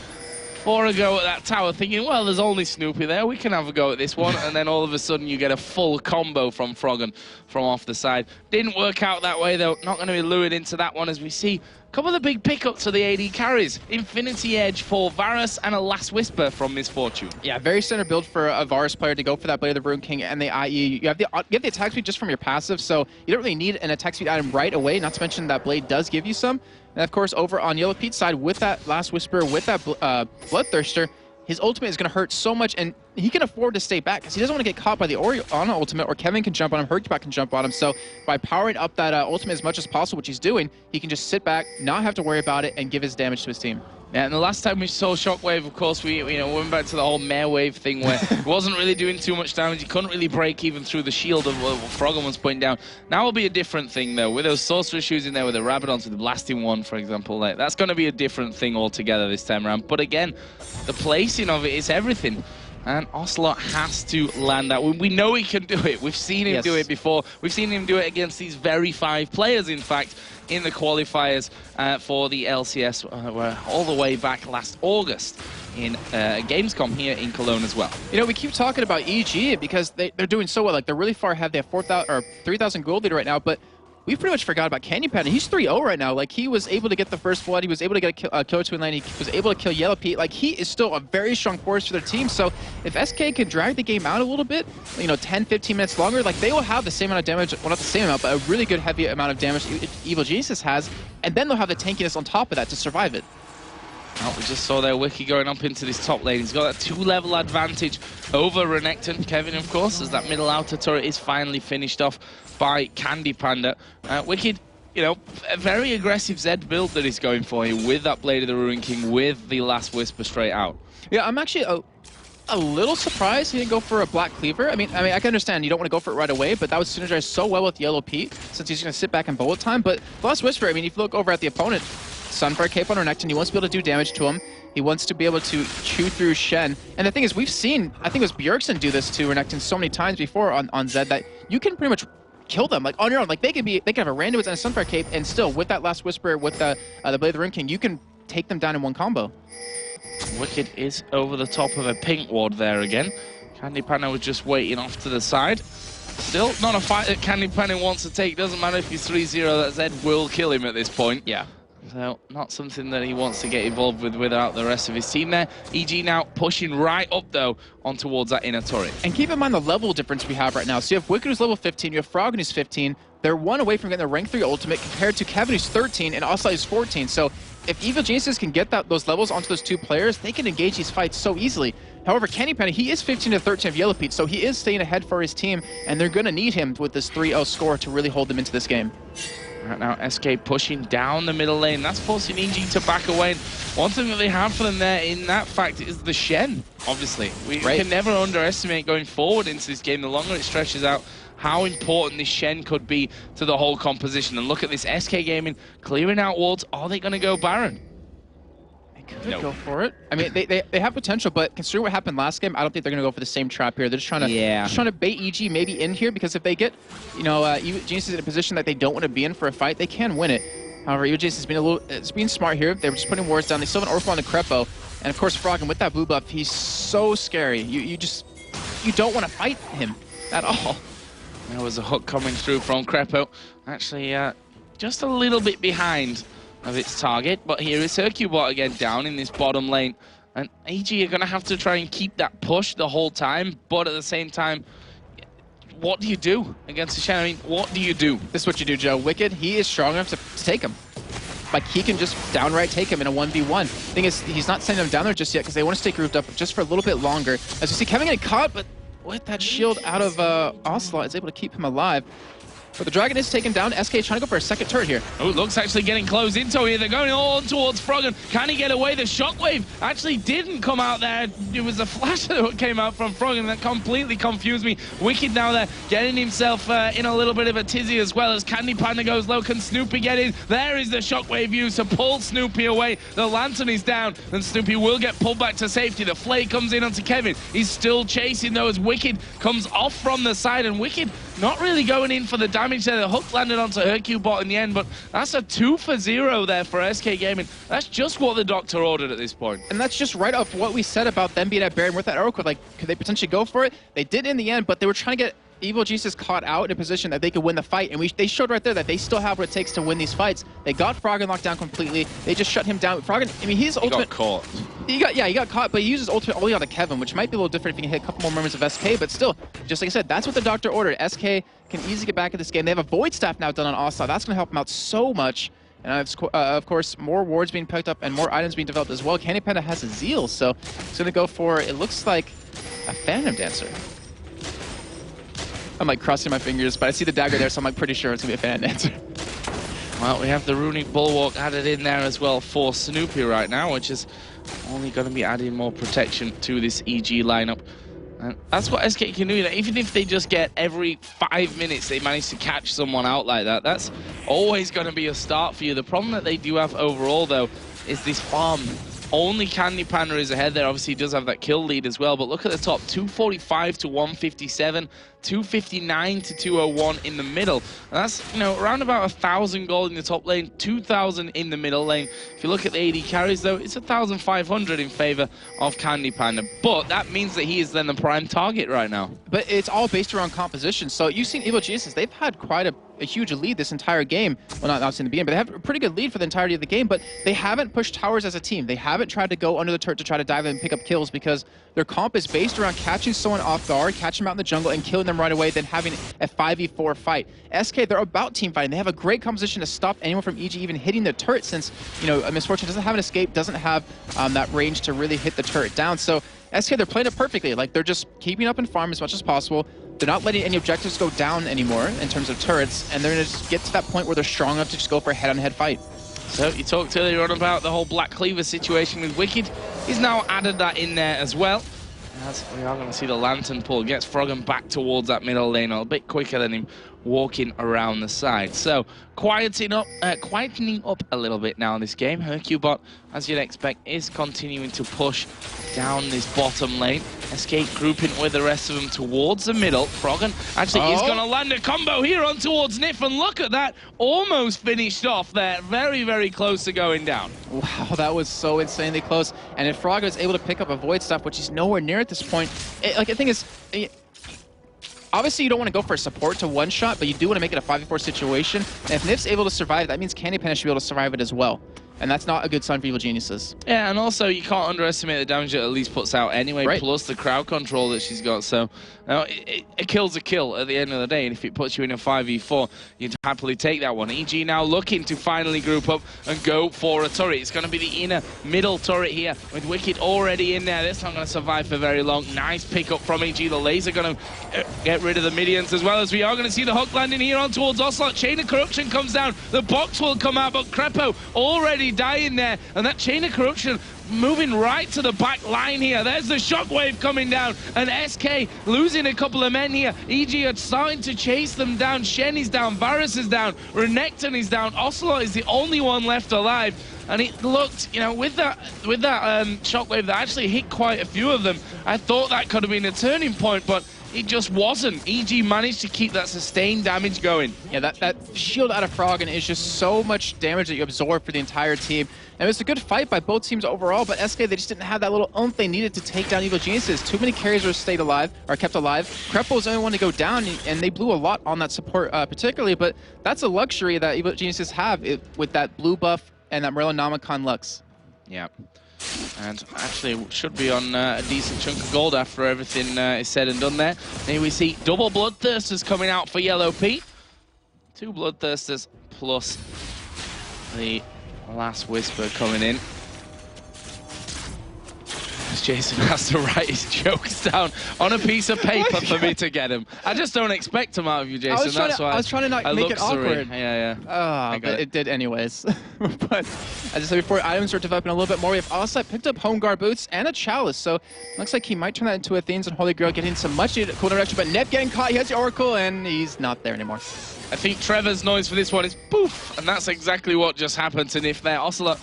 for a go at that tower, thinking, well, there's only Snoopy there, we can have a go at this one, and then all of a sudden you get a full combo from Froggen from off the side. Didn't work out that way, though. Not going to be lured into that one, as we see a couple of the big pickups for the AD carries. Infinity Edge for Varus, and a Last Whisper from Misfortune. Yeah, very standard build for a Varus player to go for that Blade of the Ruin King and the IE. You have the attack speed just from your passive, so you don't really need an attack speed item right away, not to mention that Blade does give you some. And of course, over on Yellow Pete's side, with that Last Whisper, with that Bloodthirster, his ultimate is going to hurt so much, and he can afford to stay back because he doesn't want to get caught by the Orianna ultimate, or Kevin can jump on him, Hercubot can jump on him. So by powering up that ultimate as much as possible, which he's doing, he can just sit back, not have to worry about it, and give his damage to his team. Yeah, and the last time we saw Shockwave, of course, we went back to the whole Mare Wave thing where it wasn't really doing too much damage. He couldn't really break even through the shield of what Froggen was putting down. Now will be a different thing, though. With those Sorcerer Shoes in there, with the Rabadons, with the Blasting One, for example, that's going to be a different thing altogether this time around. But again, the placing of it is everything. And Ocelot has to land that. We know he can do it. We've seen him do it before. We've seen him do it against these very 5 players, in fact, in the qualifiers for the LCS, all the way back last August in Gamescom here in Cologne as well. You know, we keep talking about EG because they're doing so well. Like, they're really far ahead. They have 4,000 or 3,000 gold lead right now, but we pretty much forgot about Canyon Panda. He's 3-0 right now. Like, he was able to get the first blood. He was able to get a killer twin lane. He was able to kill Yellow Pete. Like, he is still a very strong force for their team. So if SK can drag the game out a little bit, 10, 15 minutes longer, like, they will have the same amount of damage. Well, not the same amount, but a really good heavy amount of damage Evil Geniuses has. And then they'll have the tankiness on top of that to survive it. Oh, we just saw there Wiki going up into this top lane. He's got that 2-level advantage over Renekton. Kevin, of course, as that middle outer turret is finally finished off by Candy Panda. Wicked, a very aggressive Zed build that he's going for here with that Blade of the Ruin King, with the Last Whisper straight out. Yeah, I'm actually a little surprised he didn't go for a Black Cleaver. I mean, I can understand you don't want to go for it right away, but that would synergize so well with Yellow Pete since he's going to sit back and bullet time. But Last Whisper, I mean, if you look over at the opponent, Sunfire Cape on Renekton, he wants to be able to do damage to him. He wants to be able to chew through Shen. And the thing is, we've seen, I think it was Bjergsen do this to Renekton so many times before on Zed that you can pretty much kill them like on your own. Like they can have a Randuin and a Sunfire Cape, and still with that Last Whisper, with the Blade of the Ruin King, you can take them down in one combo. Wicked is over the top of a pink ward there again. Candy Panda was just waiting off to the side. Still not a fight that Candy Panda wants to take. Doesn't matter if he's 3-0, that Zed will kill him at this point. Yeah. So not something that he wants to get involved with without the rest of his team there. EG now pushing right up, though, on towards that inner turret. And keep in mind the level difference we have right now. So you have Wicked who's level 15, you have Froggen who's 15. They're 1 away from getting the rank 3 ultimate compared to Kevin who's 13 and Ocelot who's 14. So if Evil Geniuses can get those levels onto those 2 players, they can engage these fights so easily. However, Candy Panda, he is 15 to 13 of Yellow Pete, so he is staying ahead for his team, and they're going to need him with this 3-0 score to really hold them into this game. Right now, SK pushing down the middle lane. That's forcing EG to back away. And one thing that they have for them there in that fact is the Shen, obviously. We can never underestimate going forward into this game. The longer it stretches out, how important this Shen could be to the whole composition. And look at this SK Gaming clearing out wards. Are they going to go Baron? Could go for it. I mean, they have potential, but considering what happened last game, I don't think they're going to go for the same trap here. They're just trying to bait EG maybe in here, because if they get, Geniuses in a position that they don't want to be in for a fight, they can win it. However, EG has been it's being smart here. They're just putting wards down. They still have an Orphan on the Crepo, and of course Froggen with that blue buff, he's so scary. You don't want to fight him at all. There was a hook coming through from Crepo. Actually, just a little bit behind of its target, but here is Hercubot again down in this bottom lane, and AG are going to have to try and keep that push the whole time, but at the same time, what do you do against the Shen? I mean, what do you do? This is what you do, Joe. Wicked, he is strong enough to take him. Like, he can just downright take him in a 1v1. Thing is, he's not sending him down there just yet because they want to stay grouped up just for a little bit longer. As you see, Kevin getting caught, but with that shield out of Ocelot, is able to keep him alive. But the Dragon is taken down. SK trying to go for a second turret here. Oh, Luke's actually getting close into here. They're going on towards Froggen. Can he get away? The Shockwave actually didn't come out there. It was a flash that came out from Froggen that completely confused me. Wicked now there, getting himself in a little bit of a tizzy as well as Candy Panda goes low. Can Snoopy get in? There is the Shockwave used to pull Snoopy away. The Lantern is down, and Snoopy will get pulled back to safety. The Flay comes in onto Kevin. He's still chasing though as Wicked comes off from the side, and Wicked not really going in for the damage there. The hook landed onto Hercubot in the end, but that's a 2 for 0 there for SK Gaming. That's just what the Doctor ordered at this point. And that's just right off what we said about them being at Baron with that Oracle. Like, could they potentially go for it? They did in the end, but they were trying to get Evil Jesus caught out in a position that they could win the fight, and they showed right there that they still have what it takes to win these fights. They got Froggen locked down completely. They just shut him down. Froggen, I mean, he's ultimate. He got caught. He got caught, but he uses ultimate only on the Kevin, which might be a little different if he can hit a couple more moments of SK, but still, just like I said, that's what the Doctor ordered. SK can easily get back in this game. They have a Void Staff now done on Ocelot. That's going to help them out so much. And of course, more wards being picked up and more items being developed as well. Candy Panda has a Zeal, so it's going to go for, it looks like, a Phantom Dancer. I'm like crossing my fingers, but I see the dagger there, so I'm like pretty sure it's going to be a Phantom Dancer. Well, we have the Runic Bulwark added in there as well for Snoopy right now, which is only going to be adding more protection to this EG lineup. And that's what SK can do. Even if they just get every 5 minutes they manage to catch someone out like that, that's always going to be a start for you. The problem that they do have overall, though, is this farm. Only Candy Panda is ahead there. Obviously, he does have that kill lead as well. But look at the top, 245 to 157, 259 to 201 in the middle. And that's, you know, around about 1,000 gold in the top lane, 2,000 in the middle lane. If you look at the AD carries, though, it's 1,500 in favor of Candy Panda. But that means that he is then the prime target right now. But it's all based around composition. So you've seen Evil Jesus. They've had quite a huge lead this entire game. Well, not in the beginning, but they have a pretty good lead for the entirety of the game, but they haven't pushed towers as a team. They haven't tried to go under the turret to try to dive in and pick up kills because their comp is based around catching someone off guard, catching them out in the jungle, and killing them right away, then having a 5v4 fight. SK, they're about team fighting. They have a great composition to stop anyone from EG even hitting the turret since, you know, Misfortune doesn't have an escape, doesn't have that range to really hit the turret down. So SK, they're playing it perfectly. Like, they're just keeping up in farm as much as possible. They're not letting any objectives go down anymore in terms of turrets, and they're going to just get to that point where they're strong enough to just go for a head-on-head fight. So you talked earlier on about the whole Black Cleaver situation with Wicked. He's now added that in there as well. As we are going to see the Lantern pull, gets Froggen back towards that middle lane a bit quicker than him walking around the side. So quietening up a little bit now in this game. Hercubot, as you'd expect, is continuing to push down this bottom lane. Escape grouping with the rest of them towards the middle. Froggen actually is going to land a combo here on towards Nif, and look at that, almost finished off there. Very, very close to going down. Wow, that was so insanely close. And if Froggen is able to pick up a Void Staff, which he's nowhere near at this point, like the thing is, obviously you don't want to go for a support to one shot, but you do want to make it a 5v4 situation. And if Nif's able to survive, that means Candy Panda should be able to survive it as well. And that's not a good sign for Evil Geniuses. Yeah, and also you can't underestimate the damage that Elise puts out anyway, right, plus the crowd control that she's got. So a kill's a kill at the end of the day, and if it puts you in a 5v4, you'd happily take that one. EG now looking to finally group up and go for a turret. It's going to be the inner middle turret here with Wicked already in there. That's not going to survive for very long. Nice pickup from EG. The laser going to get rid of the minions, as well as we are going to see the hook landing here on towards Ocelot. Chain of Corruption comes down. The box will come out, but Crepo already dying there, and that Chain of Corruption moving right to the back line here. There's the shockwave coming down, and SK losing a couple of men here. EG are starting to chase them down. Shen is down, Varus is down, Renekton is down, Ocelot is the only one left alive. And it looked, you know, with that shockwave that actually hit quite a few of them, I thought that could have been a turning point, but it just wasn't. EG managed to keep that sustained damage going. Yeah, that shield out of Froggen is just so much damage that you absorb for the entire team. And it was a good fight by both teams overall, but SK, they just didn't have that little oomph they needed to take down Evil Geniuses. Too many carries were stayed alive, or kept alive. Crepo was the only one to go down, and they blew a lot on that support particularly, but that's a luxury that Evil Geniuses have with that blue buff and that Merlinomicon Lux. Yeah. And actually should be on a decent chunk of gold after everything is said and done there. And here we see double Bloodthirsters coming out for Yellow P. 2 Bloodthirsters plus the last Whisper coming in. Jason has to write his jokes down on a piece of paper for me to get him. I just don't expect them out of you, Jason. That's why I was trying to not make it awkward. Yeah. Oh, but it did anyways. But as I said before, items are developing a little bit more. We have Ocelot picked up Home Guard boots and a Chalice, so looks like he might turn that into Athene's and Holy Grail, getting some much needed cooldown reduction. But Nep getting caught. He has the Oracle, and he's not there anymore. I think Trevor's noise for this one is poof, and that's exactly what just happened to Nif there. Ocelot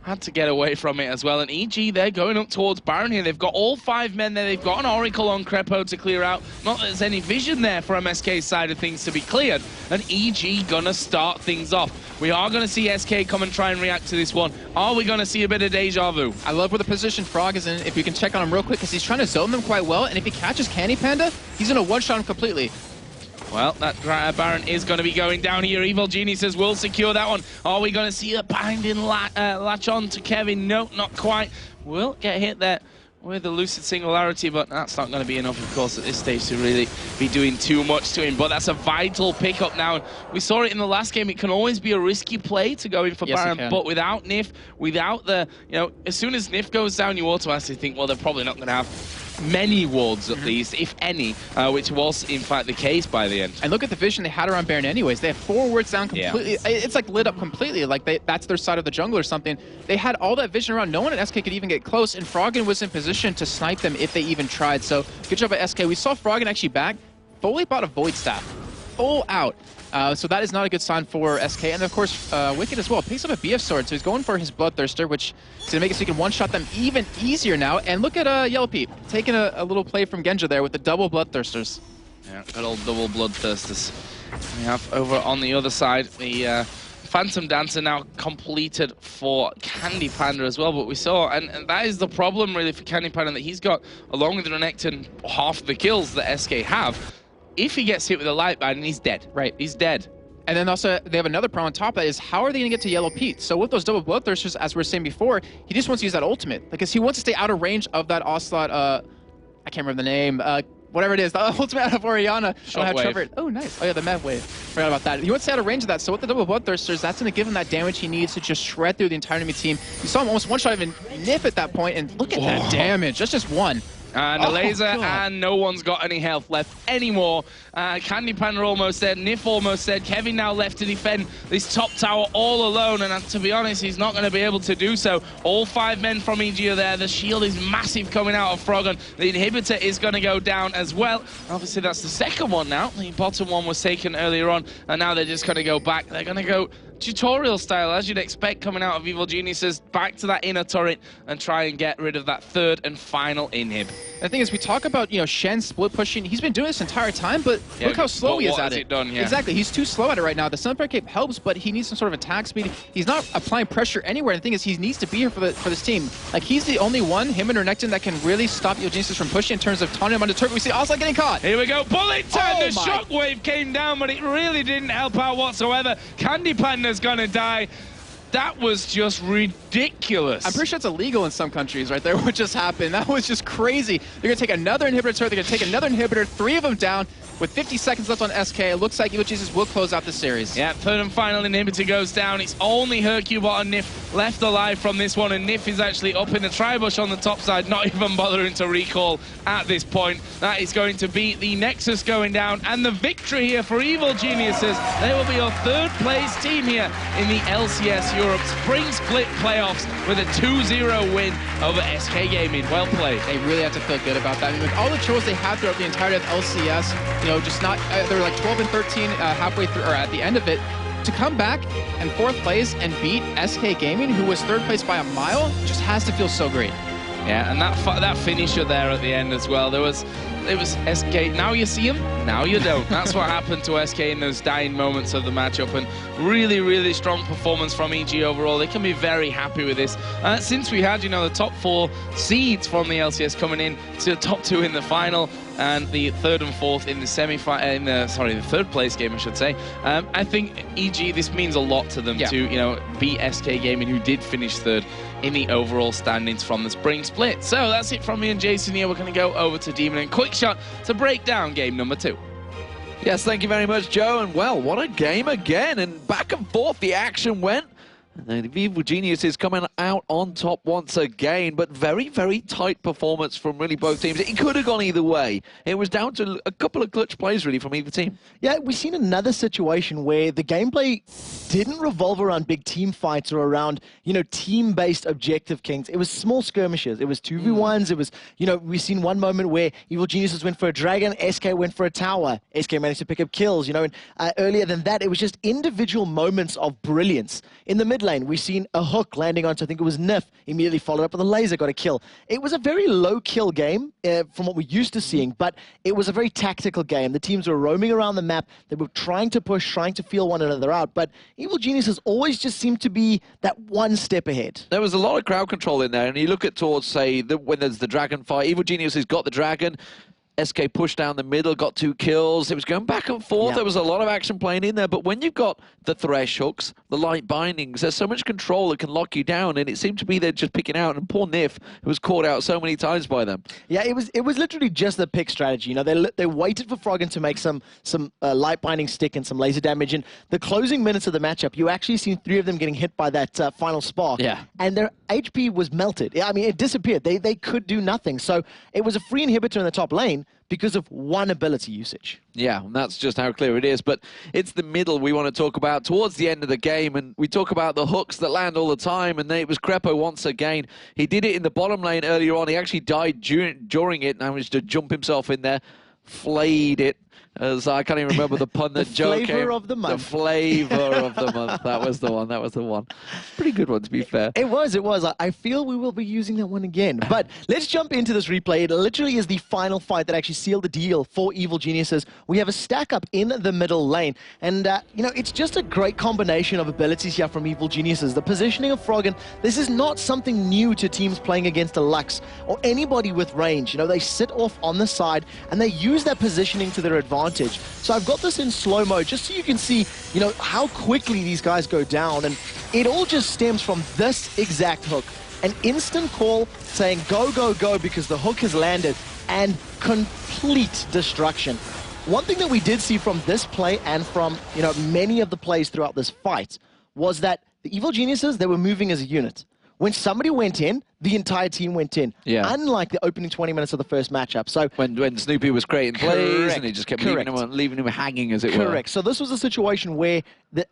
had to get away from it as well. And EG, they're going up towards Baron here. They've got all 5 men there. They've got an Oracle on Crepo to clear out. Not that there's any vision there for MSK's side of things to be cleared. And EG gonna start things off. We are gonna see SK come and try and react to this one. Are we gonna see a bit of deja vu? I love where the position Frog is in. If you can check on him real quick, because he's trying to zone them quite well. And if he catches Candy Panda, he's gonna one-shot him completely. Well, that Baron is going to be going down here. Evil Geniuses will secure that one. Are we going to see a binding latch on to Kevin? No, not quite. Will get hit there with the Lucid Singularity, but that's not going to be enough, of course, at this stage to really be doing too much to him. But that's a vital pickup now. We saw it in the last game. It can always be a risky play to go in for Baron, but without NiF, without the, as soon as NiF goes down, you automatically think, well, they're probably not going to have many wards at least, if any, which was in fact the case by the end. And look at the vision they had around Baron anyways. They have 4 wards down completely. Yeah. It's like lit up completely, like that's their side of the jungle or something. They had all that vision around. No one at SK could even get close, and Froggen was in position to snipe them if they even tried. So good job at SK. We saw Froggen actually back, fully bought a Void Staff, full out. So that is not a good sign for SK. And of course, Wicked as well picks up a BF sword, so he's going for his Bloodthirster, which is going to make it so he can one-shot them even easier now. And look at Yellow Pete taking a little play from Genja there with the double Bloodthirsters. Yeah, good old double Bloodthirsters. We have over on the other side the Phantom Dancer now completed for Candy Panda as well. But we saw, and that is the problem really for Candy Panda, that he's got, along with Renekton, half the kills that SK have. If he gets hit with a light bind, he's dead. Right. He's dead. And then also, they have another problem on top of that is, how are they going to get to Yellow Pete? So with those double Bloodthirsters, as we were saying before, he just wants to use that ultimate. Because he wants to stay out of range of that Ocelot, I can't remember the name, whatever it is, the ultimate out of Orianna. Shockwave. Oh, nice. Oh, yeah, the Med Wave. Forgot about that. He wants to stay out of range of that, so with the double Bloodthirsters, that's going to give him that damage he needs to just shred through the entire enemy team. You saw him almost one-shot even NiF at that point, and look at that damage. That's just one. And a laser, and no one's got any health left anymore. Candy Panda almost dead, NiF almost dead. Kevin now left to defend this top tower all alone, and to be honest, he's not going to be able to do so. All 5 men from EG are there. The shield is massive coming out of Froggen. The inhibitor is going to go down as well. Obviously, that's the second one now. The bottom one was taken earlier on, and now they're just going to go back. They're going to go tutorial style, as you'd expect, coming out of Evil Geniuses, back to that inner turret and try and get rid of that third and final inhib. The thing is, we talk about, Shen split pushing. He's been doing this entire time, but look how slow he is at it. Exactly, he's too slow at it right now. The Sunfire Cape helps, but he needs some sort of attack speed. He's not applying pressure anywhere. And the thing is, he needs to be here for this team. Like, he's the only one, him and Renekton, that can really stop Evil Geniuses from pushing in terms of taunting him under turret. We see Ocelot getting caught. Here we go, bullet time! The shockwave came down, but it really didn't help out whatsoever. Candy Panda's gonna die. That was just ridiculous. I'm pretty sure it's illegal in some countries, right there, what just happened. That was just crazy. They're going to take another inhibitor turret. They're going to take another inhibitor, 3 of them down. With 50 seconds left on SK, it looks like Evil Jesus will close out the series. Yeah, third and final inhibitor goes down. It's only Hercubot and NiF left alive from this one, and NiF is actually up in the tri-bush on the top side, not even bothering to recall at this point. That is going to be the Nexus going down, and the victory here for Evil Geniuses. They will be your 3rd place team here in the LCS Europe Spring Split Playoffs with a 2-0 win over SK Gaming. Well played. They really have to feel good about that. I mean, with all the trolls they had throughout the entirety of LCS, just not, they're like 12 and 13 halfway through, or at the end of it, to come back and 4th place and beat SK Gaming, who was 3rd place by a mile, just has to feel so great. Yeah, and that finisher there at the end as well, it was SK, now you see him, now you don't. That's what happened to SK in those dying moments of the matchup, and really, really strong performance from EG overall. They can be very happy with this. Since we had, the top 4 seeds from the LCS coming in to the top 2 in the final, and the 3rd and 4th in the semi-final, the 3rd place game, I should say. I think EG, this means a lot to them to, beat SK Gaming, who did finish 3rd in the overall standings from the Spring Split. So that's it from me and Jason here. We're going to go over to Demon and Quick Shot to break down game number 2. Yes, thank you very much, Joe. And well, what a game again. And back and forth the action went. And the Evil Genius is coming out on top once again, but very, very tight performance from really both teams. It could have gone either way. It was down to a couple of clutch plays, really, from either team. Yeah, we've seen another situation where the gameplay didn't revolve around big team fights or around, team-based objective kings. It was small skirmishes. It was 2v1s. It was, we've seen one moment where Evil Geniuses went for a dragon, SK went for a tower. SK managed to pick up kills, and earlier than that, it was just individual moments of brilliance. In the mid lane, we've seen a hook landing onto, I think it was Nif, immediately followed up with a laser, got a kill. It was a very low kill game from what we're used to seeing, but it was a very tactical game. The teams were roaming around the map. They were trying to push, trying to feel one another out, but Evil Geniuses always just seemed to be that one step ahead. There was a lot of crowd control in there, and you look at towards, say, when there's the dragon fight, Evil Genius has got the dragon, SK pushed down the middle, got 2 kills. It was going back and forth. Yeah. There was a lot of action playing in there. But when you've got the thresh hooks, the light bindings, there's so much control that can lock you down. And it seemed to be they're just picking out. And poor Nif, who was caught out so many times by them. Yeah, it was literally just the pick strategy. You know, they waited for Froggen to make some light binding stick and some laser damage. And the closing minutes of the matchup, you actually seen 3 of them getting hit by that final spark. Yeah. And their HP was melted. I mean, it disappeared. They could do nothing. So it was a free inhibitor in the top lane because of one ability usage. Yeah, and that's just how clear it is. But it's the middle we want to talk about towards the end of the game. And we talk about the hooks that land all the time. And then it was Krepo once again. He did it in the bottom lane earlier on. He actually died during it and managed to jump himself in there, flayed it. As I can't even remember the pun that Joe came. The flavor of the month. The flavor of the month. That was the one. That was the one. Pretty good one, to be fair. It was. I feel we will be using that one again. But let's jump into this replay. It literally is the final fight that actually sealed the deal for Evil Geniuses. We have a stack up in the middle lane. And, you know, it's just a great combination of abilities here from Evil Geniuses. The positioning of Froggen, this is not something new to teams playing against a Lux or anybody with range. You know, they sit off on the side and they use that positioning to their advantage. So I've got this in slow-mo just so you can see, you know, how quickly these guys go down. And it all just stems from this exact hook. An instant call saying go, go, go because the hook has landed and complete destruction. One thing that we did see from this play and from, you know, many of the plays throughout this fight was that the Evil Geniuses, they were moving as a unit. When somebody went in, the entire team went in. Yeah. Unlike the opening 20 minutes of the first matchup. So when Snoopy was creating plays and he just kept leaving him hanging, as it were. Correct. So this was a situation where,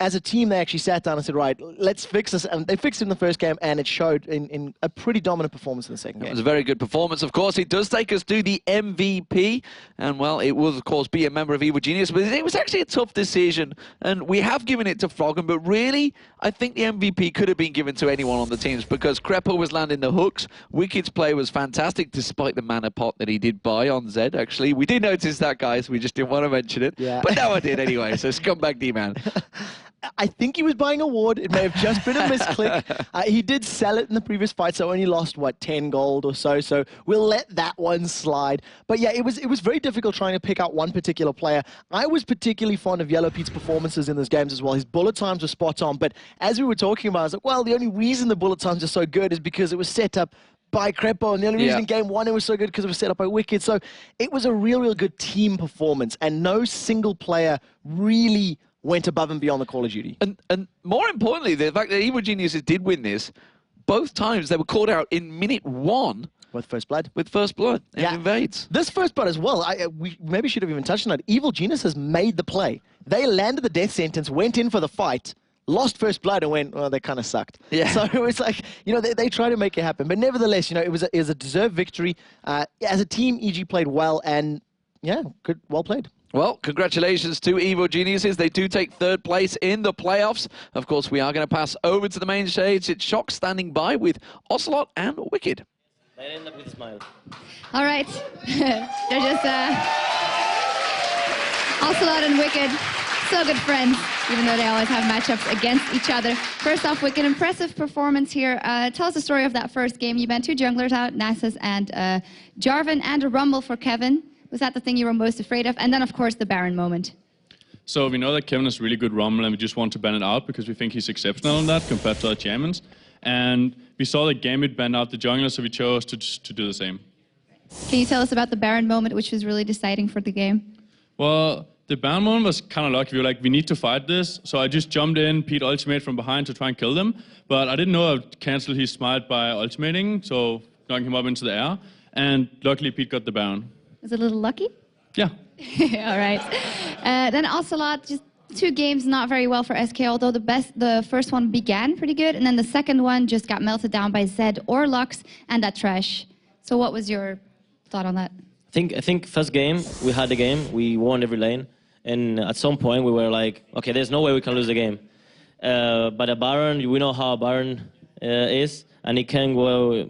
as a team, they actually sat down and said, right, let's fix this. And they fixed it in the first game, and it showed in a pretty dominant performance in the second game. It was a very good performance. Of course, it does take us to the MVP. And, well, it will, of course, be a member of Evil Genius. But it was actually a tough decision. And we have given it to Froggen. But really, I think the MVP could have been given to anyone on the teams because Krepo was landing the hooks. Wicked's play was fantastic, despite the mana pot that he did buy on Zed, actually. We did notice that, guys. We just didn't want to mention it. Yeah. But now I did anyway, so scumbag D-man. I think he was buying a ward. It may have just been a misclick. He did sell it in the previous fight, so only lost, what, 10 gold or so. So we'll let that one slide. But yeah, it was very difficult trying to pick out one particular player. I was particularly fond of Yellow Pete's performances in those games as well. His bullet times were spot on. But as we were talking about, I was like, well, the only reason the bullet times are so good is because it was set up by Krepo, and the only reason in game 1 it was so good because it was set up by Wicked. So it was a real good team performance, and no single player really went above and beyond the Call of Duty. And more importantly, the fact that Evil Geniuses did win this, both times they were called out in minute 1. With First Blood? With First Blood in Invades. This First Blood as well, we maybe should have even touched on it. Evil Geniuses made the play. They landed the death sentence, went in for the fight, lost First Blood and went, well, they kind of sucked. Yeah. So it was like, you know, they try to make it happen. But nevertheless, you know, it was a deserved victory. As a team, EG played well and, yeah, good, well played. Well, congratulations to Evil Geniuses. They do take 3rd place in the playoffs. Of course, we are going to pass over to the main stage. It's Shock standing by with Ocelot and Wicked. They end up with a smile. All right. They're just Ocelot and Wicked. So good friends, even though they always have matchups against each other. First off, Wicked, impressive performance here. Tell us the story of that first game. You banned 2 junglers out, Nasus and Jarvan, and a Rumble for Kevin. Was that the thing you were most afraid of? And then, of course, the Baron moment. So we know that Kevin is really good Rumble, and we just want to ban it out because we think he's exceptional on that compared to other champions. And we saw that Gambit banned out the jungler, so we chose to do the same. Can you tell us about the Baron moment, which was really deciding for the game? Well, the Baron moment was kind of lucky. We were like, we need to fight this. So I just jumped in, Pete ultimate from behind to try and kill them. But I didn't know I'd cancel his smite by ultimating, so knocking him up into the air. And luckily, Pete got the Baron. Was it a little lucky? Yeah. All right. Then Ocelot, just 2 games not very well for SK, although the first one began pretty good, and then the second one just got melted down by Zed or Lux and that trash. So what was your thought on that? I think first game, we had the game, we won every lane, and at some point we were like, okay, there's no way we can lose the game. But a Baron, we know how a Baron is, and it can go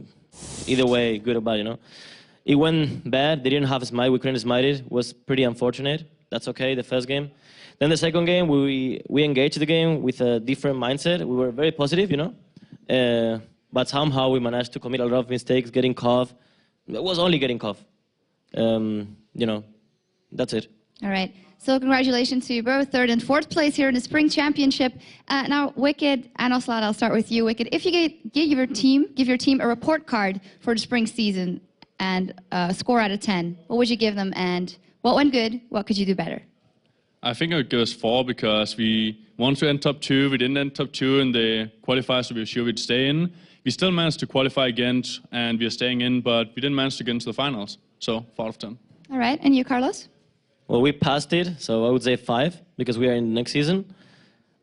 either way, good or bad, you know. It went bad. They didn't have a smite. We couldn't smite it. It was pretty unfortunate. That's okay, the first game. Then the second game, we engaged the game with a different mindset. We were very positive, you know. But somehow we managed to commit a lot of mistakes, getting caught. It was only getting caught. You know, that's it. All right. So congratulations to you both, third and fourth place here in the Spring Championship. Now, Wicked and Oslad, I'll start with you, Wicked. If you give your team a report card for the spring season and a score out of 10, what would you give them? And what went good? What could you do better? I think I would give us 4 because we wanted to end top 2. We didn't end top 2 in the qualifiers, so we were sure we'd stay in. We still managed to qualify again, and we are staying in, but we didn't manage to get into the finals. So 4 out of 10. All right. And you, Carlos? Well, we passed it, so I would say 5 because we are in the next season.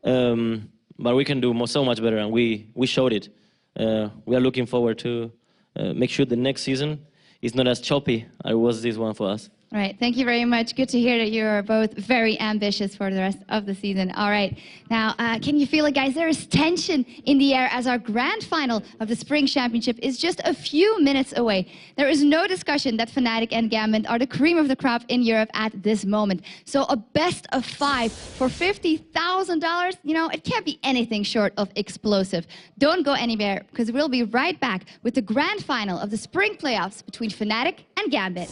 But we can do so much better, and we showed it. We are looking forward to make sure the next season is not as choppy as it was this one for us. All right, thank you very much. Good to hear that you're both very ambitious for the rest of the season. All right, now, can you feel it, guys? There is tension in the air as our grand final of the Spring Championship is just a few minutes away. There is no discussion that Fnatic and Gambit are the cream of the crop in Europe at this moment. So a best of 5 for $50,000, you know, it can't be anything short of explosive. Don't go anywhere, because we'll be right back with the grand final of the Spring playoffs between Fnatic and Gambit.